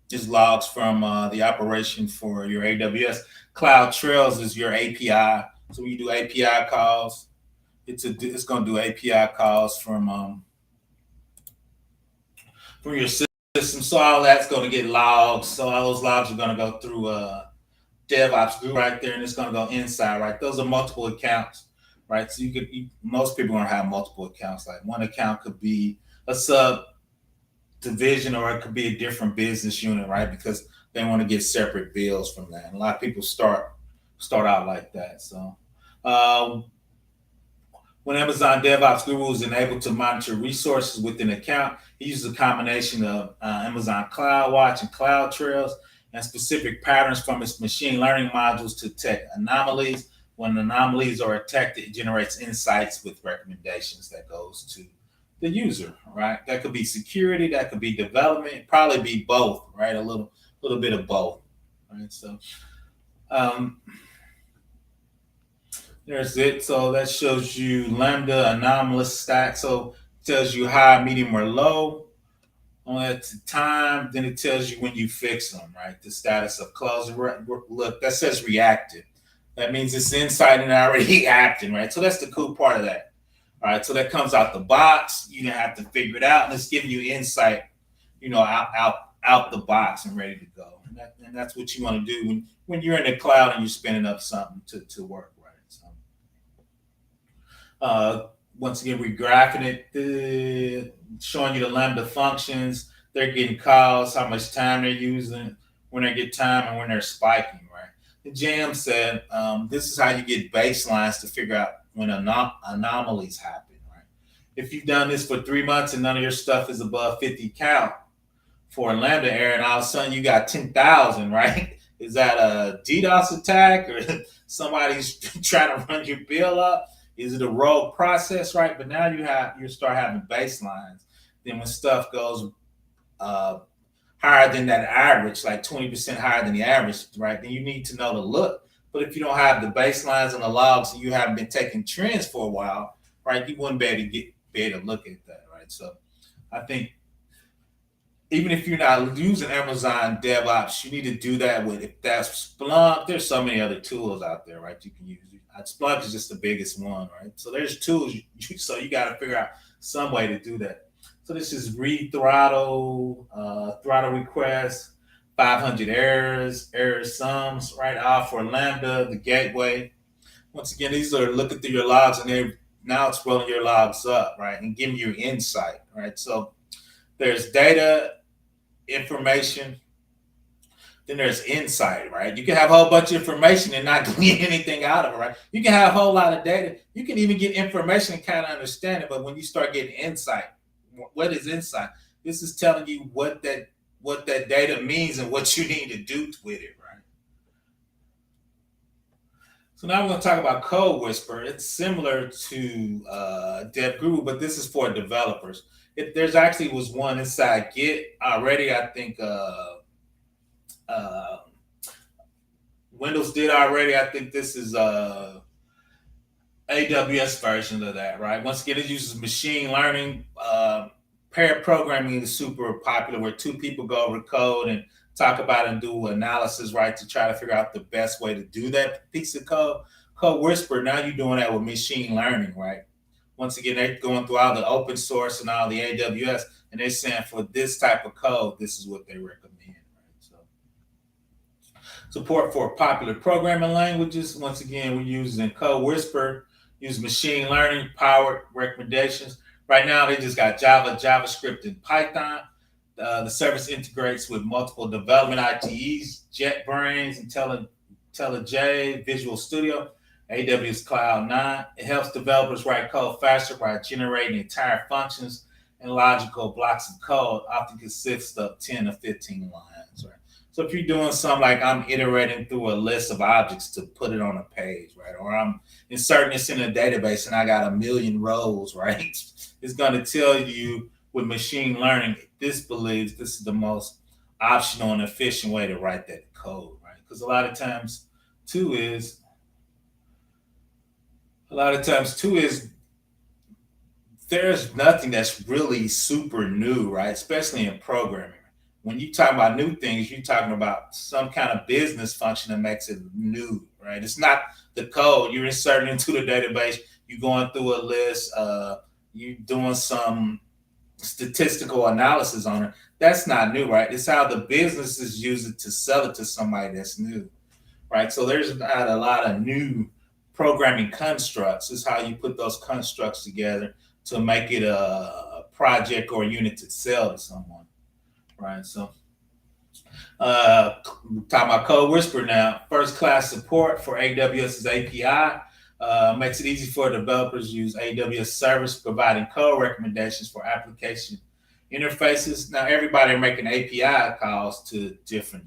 just logs from the operation for your AWS. Cloud Trails is your API. So when you do API calls, it's going to do API calls from your system. So all that's going to get logs. So all those logs are going to go through DevOps group right there, and it's going to go inside, right? Those are multiple accounts, right? So most people are going to have multiple accounts. Like one account could be a sub division, or it could be a different business unit, right? Because they want to get separate bills from that. And a lot of people start out like that. So when Amazon DevOps Guru is enabled to monitor resources within an account, he uses a combination of Amazon CloudWatch and CloudTrails and specific patterns from its machine learning modules to detect anomalies. When anomalies are detected, it generates insights with recommendations that goes to the user, right? That could be security, that could be development, probably be both, right? A little bit of both, right? So um, there's it. So that shows you Lambda anomalous stack. So it tells you high, medium, or low on that time. Then it tells you when you fix them, right? The status of close. Look, that says reactive. That means it's inside and already acting, right? So that's the cool part of that. All right. So that comes out the box. You don't have to figure it out, and it's giving you insight, out the box and ready to go. And that's what you want to do when you're in the cloud and you're spinning up something to work, right? So uh, once again, we're graphing it, showing you the Lambda functions. They're getting calls, how much time they're using, when they get time, and when they're spiking, right? The JM said this is how you get baselines to figure out when anomalies happen, right? If you've done this for 3 months and none of your stuff is above 50 count for a Lambda error, and all of a sudden you got 10,000, right? Is that a DDoS attack, or somebody's trying to run your bill up? Is it a rogue process, right? But now you start having baselines. Then when stuff goes uh, higher than that average, like 20% higher than the average, right? Then you need to know to look. But if you don't have the baselines and the logs, and you haven't been taking trends for a while, right? You wouldn't be able to look at that, right? So I think even if you're not using Amazon DevOps, you need to do that with, if that's Splunk. There's so many other tools out there, right? You can use. Splunk is just the biggest one, right? So there's tools. So you got to figure out some way to do that. So this is read throttle, throttle request, 500 error sums, right? All for Lambda, the gateway. Once again, these are looking through your logs, and they're now it's rolling your logs up, right, and giving you insight, right? So there's data, information, then there's insight, right? You can have a whole bunch of information and not get anything out of it, right? You can have a whole lot of data. You can even get information and kind of understand it, but when you start getting insight, what is insight? This is telling you what that data means and what you need to do with it, right? So now we're going to talk about CodeWhisperer. It's similar to DevGuru, but this is for developers. There's actually was one inside Git already. I think uh, Windows did already. I think this is AWS version of that, right? Once again, it uses machine learning. Pair programming is super popular, where two people go over code and talk about and do analysis, right, to try to figure out the best way to do that piece of code. CodeWhisperer, now you're doing that with machine learning, right? Once again, they're going through all the open source and all the AWS, and they're saying for this type of code, this is what they recommend. Right? So support for popular programming languages. Once again, we're using CodeWhisperer, use machine learning powered recommendations. Right now, they just got Java, JavaScript, and Python. The service integrates with multiple development IDEs, JetBrains, IntelliJ, Visual Studio, AWS Cloud 9. It helps developers write code faster by generating entire functions and logical blocks of code, often consists of 10 to 15 lines. Right? So if you're doing something like I'm iterating through a list of objects to put it on a page, right? Or I'm inserting this in a database and I got a million rows, right? It's going to tell you with machine learning, this believes this is the most optional and efficient way to write that code, right? Because a lot of times, too, is there's nothing that's really super new, right? Especially in programming. When you talk about new things, you're talking about some kind of business function that makes it new, right? It's not the code you're inserting into the database. You're going through a list. You're doing some statistical analysis on it. That's not new, right? It's how the businesses use it to sell it to somebody that's new, right? So there's not a lot of new programming constructs. It's how you put those constructs together to make it a project or a unit to sell to someone, right? So talking about CodeWhisperer now, first class support for AWS's API. Makes it easy for developers to use AWS service, providing code recommendations for application interfaces. Now, everybody are making API calls to different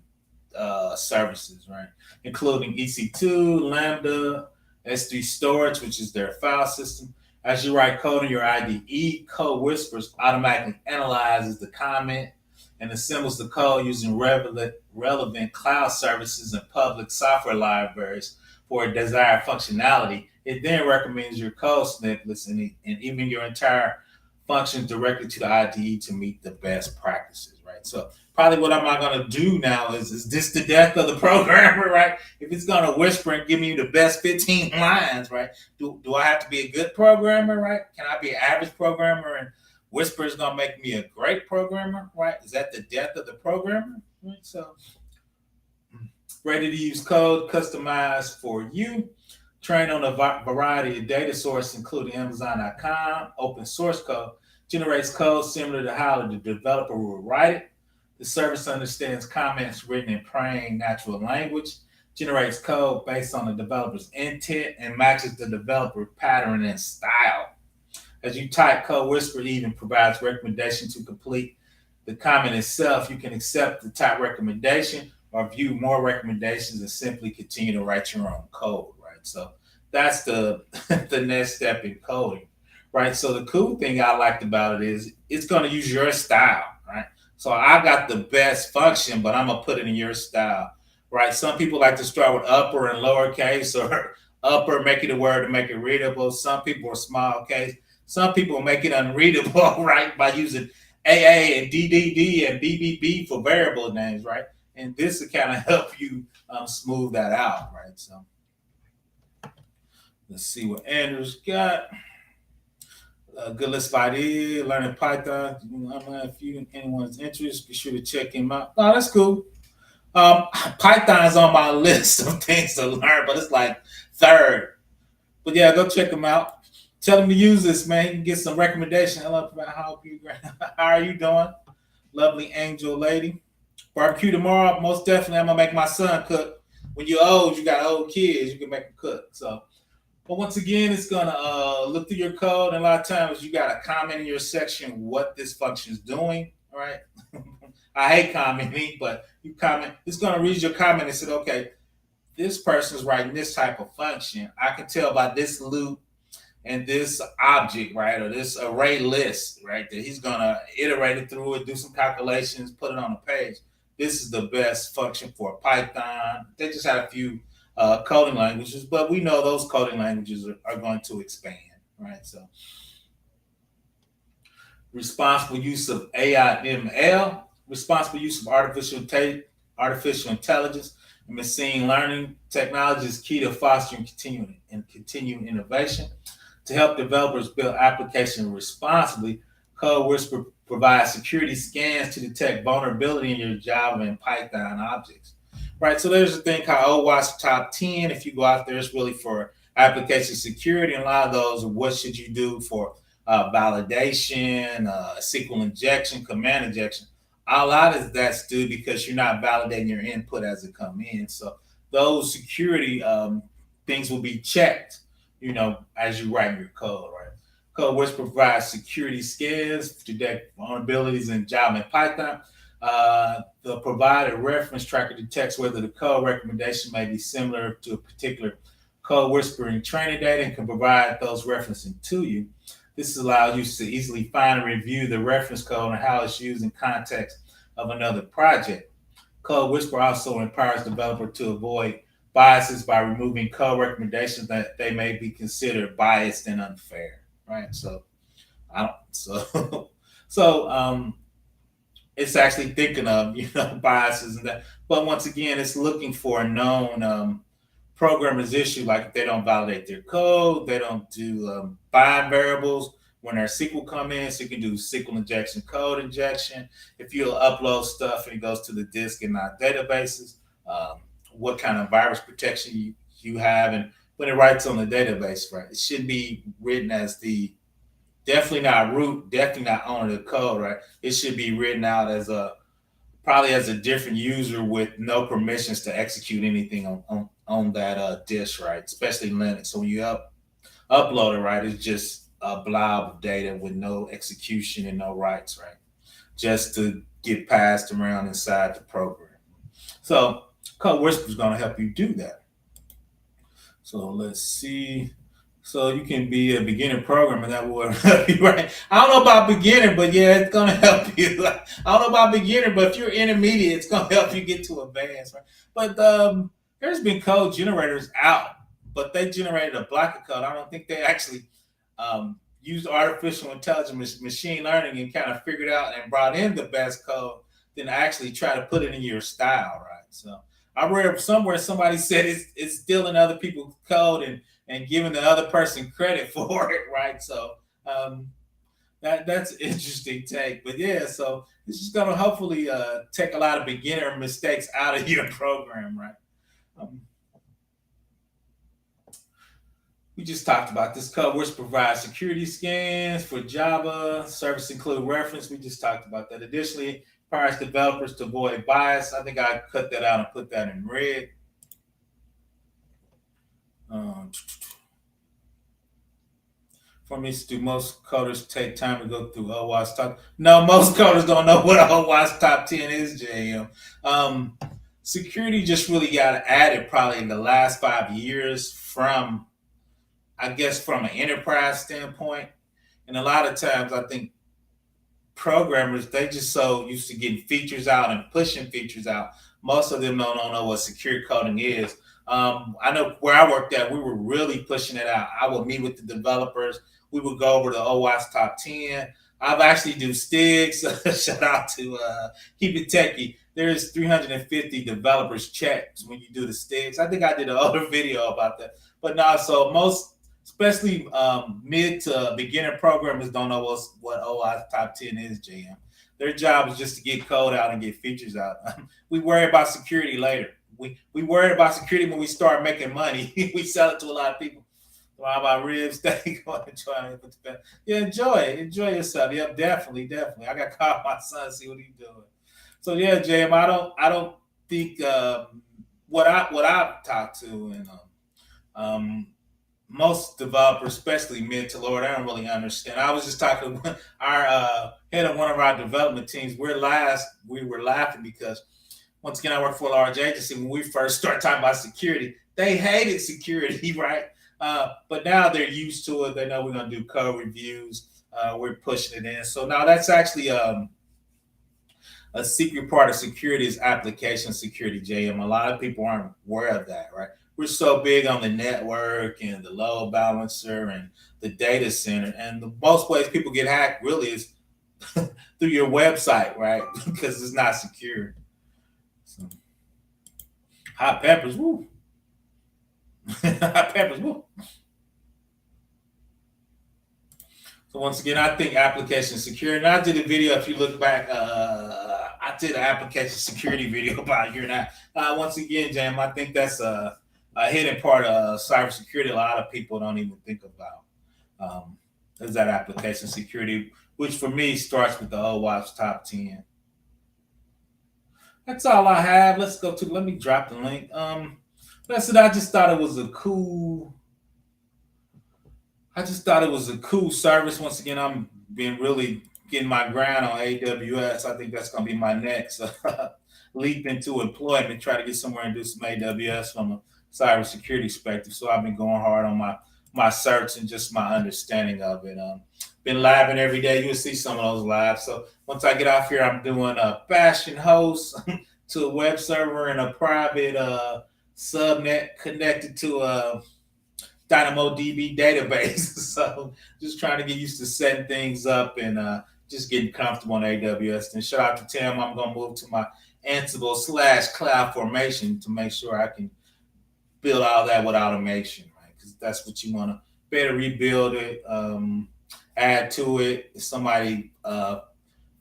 services, right? Including EC2, Lambda, S3 storage, which is their file system. As you write code in your IDE, CodeWhisperers automatically analyzes the comment and assembles the code using relevant cloud services and public software libraries for a desired functionality. It then recommends your code snippets and even your entire functions directly to the IDE to meet the best practices, right? So probably what am I going to do now is this the death of the programmer, right? If it's going to whisper and give me the best 15 lines, right? Do I have to be a good programmer, right? Can I be an average programmer and Whisper is going to make me a great programmer, right? Is that the death of the programmer? Right? So ready to use code customized for you. Trained on a variety of data sources, including Amazon.com. Open source code generates code similar to how the developer will write it. The service understands comments written in plain natural language, generates code based on the developer's intent, and matches the developer pattern and style. As you type, CodeWhisperer even provides recommendations to complete the comment itself. You can accept the type recommendation or view more recommendations and simply continue to write your own code, right? So that's the the next step in coding, right? So the cool thing I liked about it is it's going to use your style, right? So I got the best function, but I'm going to put it in your style, right? Some people like to start with upper and lowercase or upper, making the word to make it readable. Some people are small case. Some people make it unreadable, right, by using AA and DDD and BBB for variable names, right? And this will kind of help you smooth that out, right? So let's see what Andrew's got. A good list of ideas, learning Python. If anyone's interested, be sure to check him out. Oh, that's cool. Python's on my list of things to learn, but it's like third. But yeah, go check him out. Tell him to use this, man. You can get some recommendation. Hello, how are you doing? Lovely angel lady. Barbecue tomorrow. Most definitely, I'm gonna make my son cook. When you're old, you got old kids, you can make them cook. So, but once again, it's gonna look through your code, and a lot of times you got to comment in your section what this function is doing. All right. I hate commenting, but you comment. It's gonna read your comment and say, okay, this person's writing this type of function. I can tell by this loop and this object, right, or this array list, right, that he's gonna iterate it through it, do some calculations, put it on the page. This is the best function for Python. They just had a few coding languages, but we know those coding languages are going to expand, right? So responsible use of AI/ML, responsible use of artificial intelligence and machine learning technology is key to fostering continuing innovation. To help developers build applications responsibly, CodeWhisperer provides security scans to detect vulnerability in your Java and Python objects. Right, so there's a thing called OWASP Top 10. If you go out there, it's really for application security. And a lot of those are what should you do for validation, SQL injection, command injection. A lot of that's due because you're not validating your input as it come in. So those security things will be checked, as you write your code, right? Code which provides security scans to detect vulnerabilities in Java and Python. The provided reference tracker detects whether the code recommendation may be similar to a particular code whispering training data and can provide those referencing to you. This allows you to easily find and review the reference code and how it's used in context of another project. CodeWhisperer also empowers developers to avoid biases by removing code recommendations that they may be considered biased and unfair. Right. So I don't so it's actually thinking of biases and that. But once again, it's looking for a known programmer's issue, like if they don't validate their code, they don't do bind variables when their SQL come in, so you can do SQL injection, code injection. If you upload stuff and it goes to the disk and not databases, what kind of virus protection you have, and when it writes on the database, right? It should be written as the definitely not root, definitely not owner of the code, right? It should be written out as probably as a different user with no permissions to execute anything on that disk, right? Especially Linux. So when you upload it, right, it's just a blob of data with no execution and no rights, right? Just to get passed around inside the program. So CodeWhisperer is going to help you do that. So let's see. So you can be a beginner programmer, that will help you, right? I don't know about beginner, but yeah, it's gonna help you. I don't know about beginner, but if you're intermediate, it's gonna help you get to advanced, right? But there's been code generators out, but they generated a block of code. I don't think they actually used artificial intelligence, machine learning, and kind of figured out and brought in the best code than actually try to put it in your style, right? So I read somewhere somebody said it's stealing other people's code and giving the other person credit for it, right? So that's an interesting take. But yeah, so it's just gonna hopefully take a lot of beginner mistakes out of your program, right? Um, we just talked about this code, which provides security scans for Java, service include reference. We just talked about that. Additionally, requires developers to avoid bias. I think I cut that out and put that in red. Um, for me to do, most coders take time to go through OWASP top. No, most coders don't know what OWASP top 10 is, JM. Security just really got added probably in the last 5 years from, I guess, from an enterprise standpoint. And a lot of times I think programmers, they just so used to getting features out and pushing features out. Most of them don't know what secure coding is. I know where I worked at, we were really pushing it out. I would meet with the developers. We would go over the OWASP top 10. I've actually do Stigs. Shout out to Keep It Techie. There's 350 developers checked when you do the Stigs. I think I did another video about that. But no, so most, especially mid to beginner programmers, don't know what OWASP top 10 is, JM. Their job is just to get code out and get features out. We worry about security later. We worry about security when we start making money. We sell it to a lot of people. So how about ribs steak? Yeah, enjoy yourself. Yep, definitely. I got to call my son, see what he's doing. So yeah, JM, I don't think what I've talked to and most developers, especially mid to lower, they don't really understand. I was just talking to our head of one of our development teams. We were laughing because once again, I work for a large agency. When we first started talking about security, they hated security, right? But now they're used to it. They know we're going to do code reviews. We're pushing it in. So now that's actually a secret part of security is application security, JM. A lot of people aren't aware of that, right? We're so big on the network and the load balancer and the data center. And the most ways people get hacked really is through your website, right? Because it's not secure. So, hot peppers, woo. Hot peppers, woo. So once again, I think application security. And I did a video. If you look back, I did an application security video about a year and a half. Once again, Jam, I think that's a hidden part of cybersecurity. A lot of people don't even think about. Is that application security, which for me starts with the OWASP top 10. That's all I have. Let's go to. Let me drop the link. That's it. I just thought it was a cool. I just thought it was a cool service. Once again, I'm being really getting my ground on AWS. I think that's going to be my next leap into employment. Try to get somewhere and do some AWS from a cybersecurity perspective. So I've been going hard on my search and just my understanding of it. Been living every day. You'll see some of those lives. So once I get off here, I'm doing a fashion host to a web server and a private subnet connected to a DynamoDB database. So just trying to get used to setting things up and just getting comfortable on AWS. And shout out to Tim. I'm going to move to my Ansible / Cloud Formation to make sure I can build all that with automation, right? Because that's what you want to better rebuild it, add to it. If somebody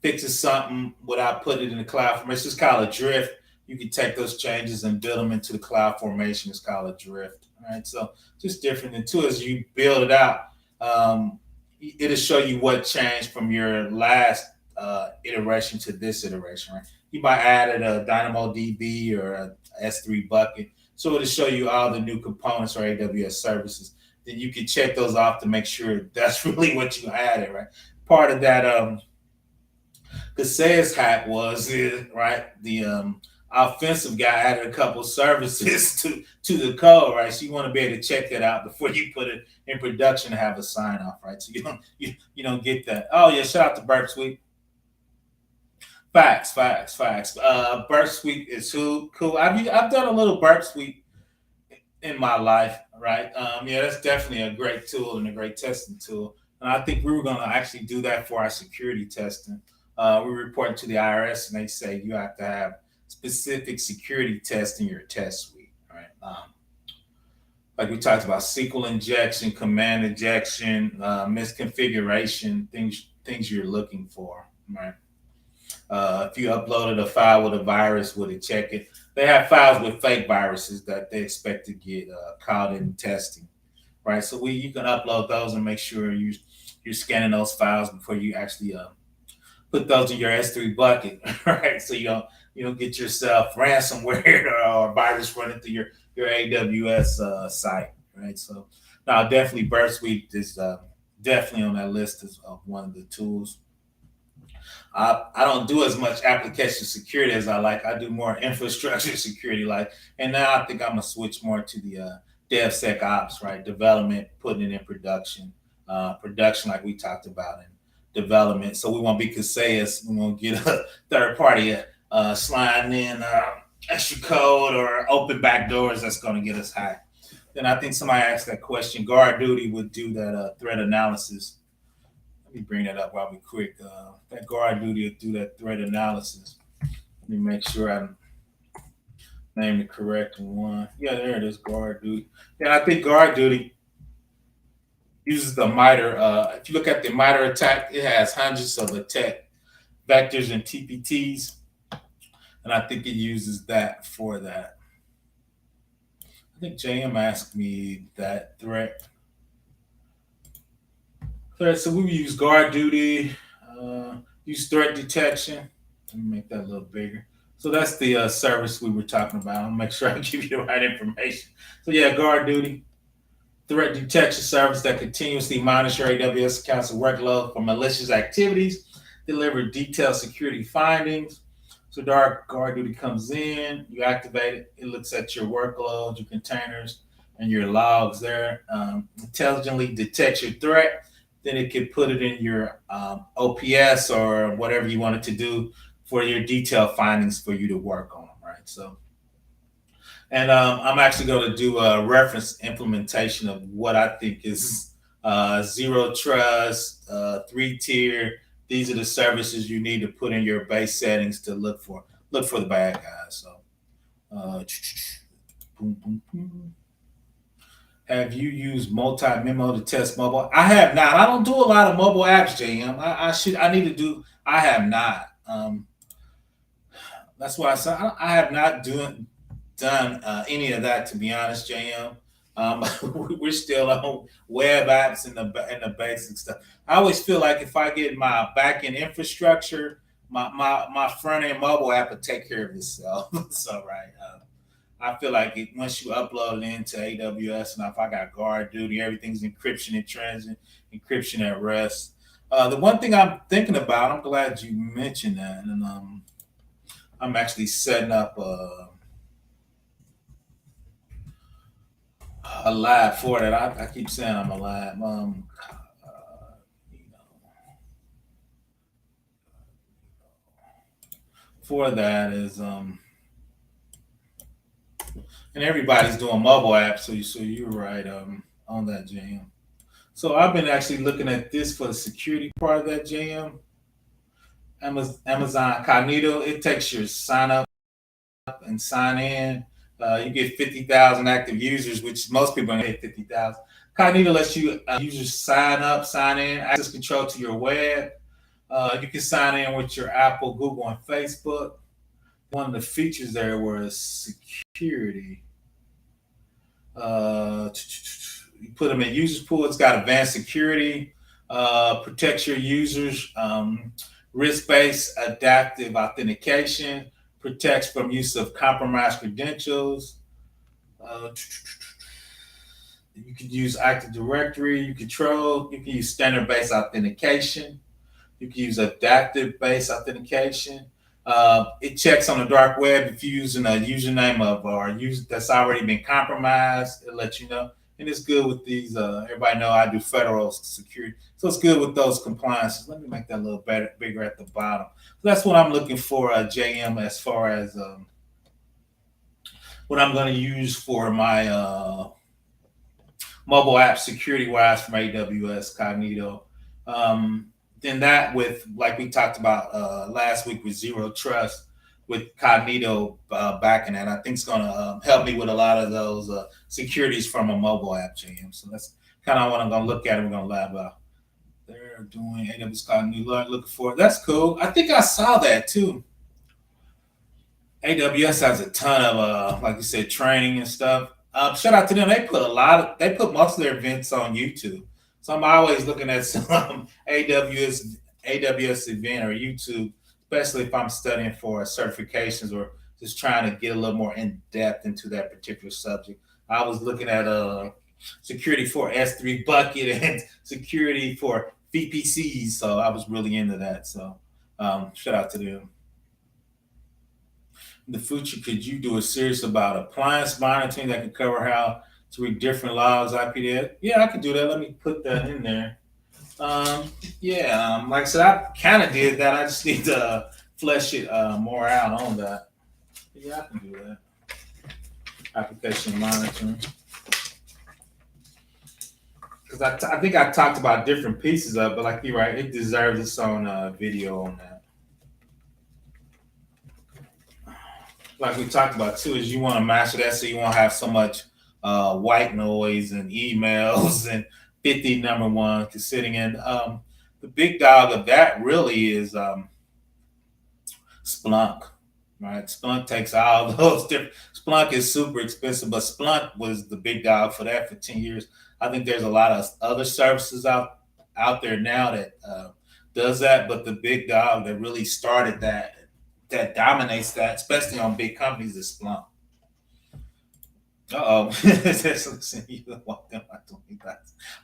fixes something without putting it in the cloud formation, it's just called a drift. You can take those changes and build them into the cloud formation. It's called a drift. Right. So just different than two as you build it out. It'll show you what changed from your last iteration to this iteration, right? You might added a DynamoDB or a S3 bucket. So it'll show you all the new components or AWS services. Then you can check those off to make sure that's really what you added, right? Part of that Casillas hack was right. The offensive guy added a couple services to the code, right? So you want to be able to check that out before you put it in production and have a sign off, right? So you don't get that. Oh yeah, shout out to Burp Suite. Facts. Burp Suite is cool. I've done a little Burp Suite in my life, right? Yeah, that's definitely a great tool and a great testing tool. And I think we were going to actually do that for our security testing. We reported to the IRS, and they say you have to have specific security tests in your test suite, right? Like we talked about SQL injection, command injection, misconfiguration, things you're looking for, right? If you uploaded a file with a virus, would it check it? They have files with fake viruses that they expect to get caught in testing, right? So you can upload those and make sure you're scanning those files before you actually put those in your S3 bucket, right? So you don't get yourself ransomware or virus running through your AWS site, right? So now definitely Burp Suite is definitely on that list of one of the tools. I don't do as much application security as I like. I do more infrastructure security, and now I think I'm gonna switch more to the DevSecOps, right? Development, putting it in production, production like we talked about, and development. So we won't be Casillas. We won't get a third party sliding in extra code or open backdoors that's going to get us hacked. Then I think somebody asked that question. Guard Duty would do that threat analysis. Let me bring that up while we quick. That Guard Duty would do that threat analysis. Let me make sure I name the correct one. Yeah, there it is, Guard Duty. And I think Guard Duty uses the MITRE. If you look at the MITRE attack, it has hundreds of attack vectors and TPTs. And I think it uses that for that. I think JM asked me that threat. So we use Guard Duty, use threat detection. Let me make that a little bigger. So that's the service we were talking about. I'll make sure I give you the right information. So yeah, Guard Duty, threat detection service that continuously monitors your AWS accounts and workload for malicious activities, deliver detailed security findings. So Guard Duty comes in, you activate it, it looks at your workload, your containers, and your logs there, intelligently detects your threat, then it can put it in your OPS or whatever you want it to do for your detailed findings for you to work on, right? So, and I'm actually going to do a reference implementation of what I think is zero trust, 3-tier. These are the services you need to put in your base settings to look for the bad guys. So, boom, boom, boom. Have you used multi-memo to test mobile? I have not. I don't do a lot of mobile apps, JM. I should. I need to do. I have not. That's why I said I have not done any of that, to be honest, JM. We're still on web apps and the basic stuff. I always feel like if I get my back end infrastructure, my front end mobile app will take care of itself. So right. I feel like once you upload it into AWS, and if I got guard duty, everything's encryption in transit, encryption at rest. The one thing I'm thinking about, I'm glad you mentioned that, and I'm actually setting up a lab for that. I keep saying I'm a lab. You know, for that is and everybody's doing mobile apps, so you're right on that, JM. So I've been actually looking at this for the security part of that, JM. Amazon Cognito, it takes your sign up and sign in. You get 50,000 active users, which most people don't get 50,000. Cognito lets you users sign up, sign in, access control to your web. You can sign in with your Apple, Google, and Facebook. One of the features there was security. Uh, you put them in users pool. It's got advanced security, protects your users, risk-based adaptive authentication, protects from use of compromised credentials. Uh, you can use Active Directory. You can use standard-based authentication. You can use adaptive based authentication. It checks on the dark web if you're using a username of or user that's already been compromised. It lets you know, and it's good with these. Everybody know I do federal security, so it's good with those compliances. Let me make that a little better, bigger at the bottom. So that's what I'm looking for, JM, as far as what I'm going to use for my mobile app security wise from AWS Cognito. Then that with like we talked about last week with Zero Trust with Cognito backing that, I think it's going to help me with a lot of those securities from a mobile app, JM. So that's kind of what I'm going to look at. And we're going to lab out. They're doing AWS Cognito, looking for it. That's cool. I think I saw that too. AWS has a ton of, like you said, training and stuff. Shout out to them. They put most of their events on YouTube. So I'm always looking at some AWS event or YouTube, especially if I'm studying for certifications or just trying to get a little more in depth into that particular subject. I was looking at security for S3 bucket and security for VPCs, so I was really into that. So shout out to them. In the future, could you do a series about appliance monitoring that could cover how to read different logs, IPDF? Yeah, I could do that. Let me put that in there. Like I said, I kind of did that. I just need to flesh it more out on that. Yeah, I can do that. Application monitoring. Because I think I talked about different pieces of it, but like you're right, it deserves its own video on that. Like we talked about too, is you want to master that so you won't have so much white noise and emails and 50 number one sitting in. The big dog of that really is Splunk, right? Splunk takes all those different. Splunk is super expensive, but Splunk was the big dog for that for 10 years. I think there's a lot of other services out there now that does that, but the big dog that really started that dominates that, especially on big companies, is Splunk. Uh-oh.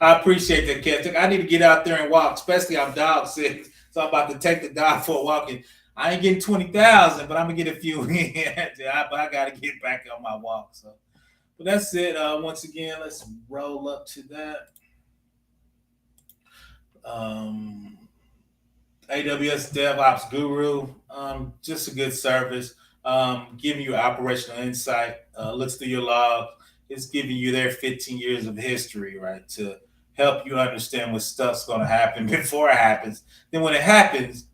I appreciate that, Ken. I need to get out there and walk, especially I'm dog sick. So I'm about to take the dog for a walk. And I ain't getting 20,000, but I'm going to get a few in. But I got to get back on my walk. So, but that's it. Once again, let's roll up to that. AWS DevOps Guru, just a good service, giving you operational insight, looks through your log. It's giving you their 15 years of history, right, to help you understand what stuff's going to happen before it happens. Then when it happens,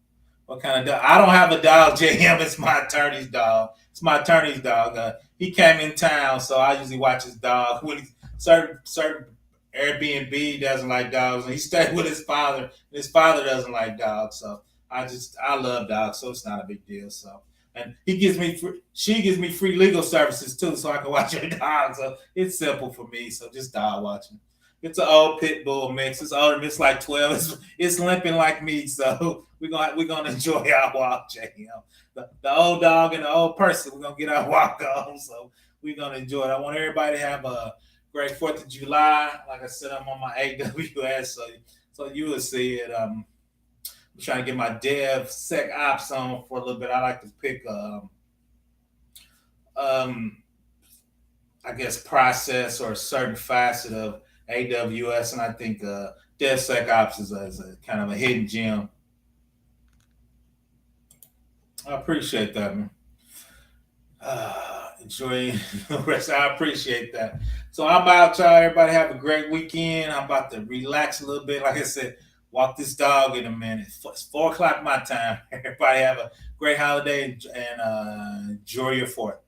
what kind of dog? I don't have a dog, JM. It's my attorney's dog. It's my attorney's dog. He came in town, so I usually watch his dog when he's certain Airbnb doesn't like dogs, and he stayed with his father. And his father doesn't like dogs, so I love dogs, so it's not a big deal. So, and she gives me free legal services too, so I can watch her dog. So it's simple for me. So just dog watching. It's an old pit bull mix. It's older. It's like 12. It's limping like me. So we're gonna enjoy our walk, JM. The old dog and the old person. We're gonna get our walk on. So we're gonna enjoy it. I want everybody to have a great 4th of July. Like I said, I'm on my AWS, so you will see it. I'm trying to get my DevSecOps on for a little bit. I like to pick um, I guess process or a certain facet of AWS, and I think DevSecOps is a kind of a hidden gem. I appreciate that, man. Enjoy the rest. I appreciate that. So I'm out, y'all. Everybody have a great weekend. I'm about to relax a little bit. Like I said, walk this dog in a minute. It's 4 o'clock my time. Everybody have a great holiday and enjoy your 4th.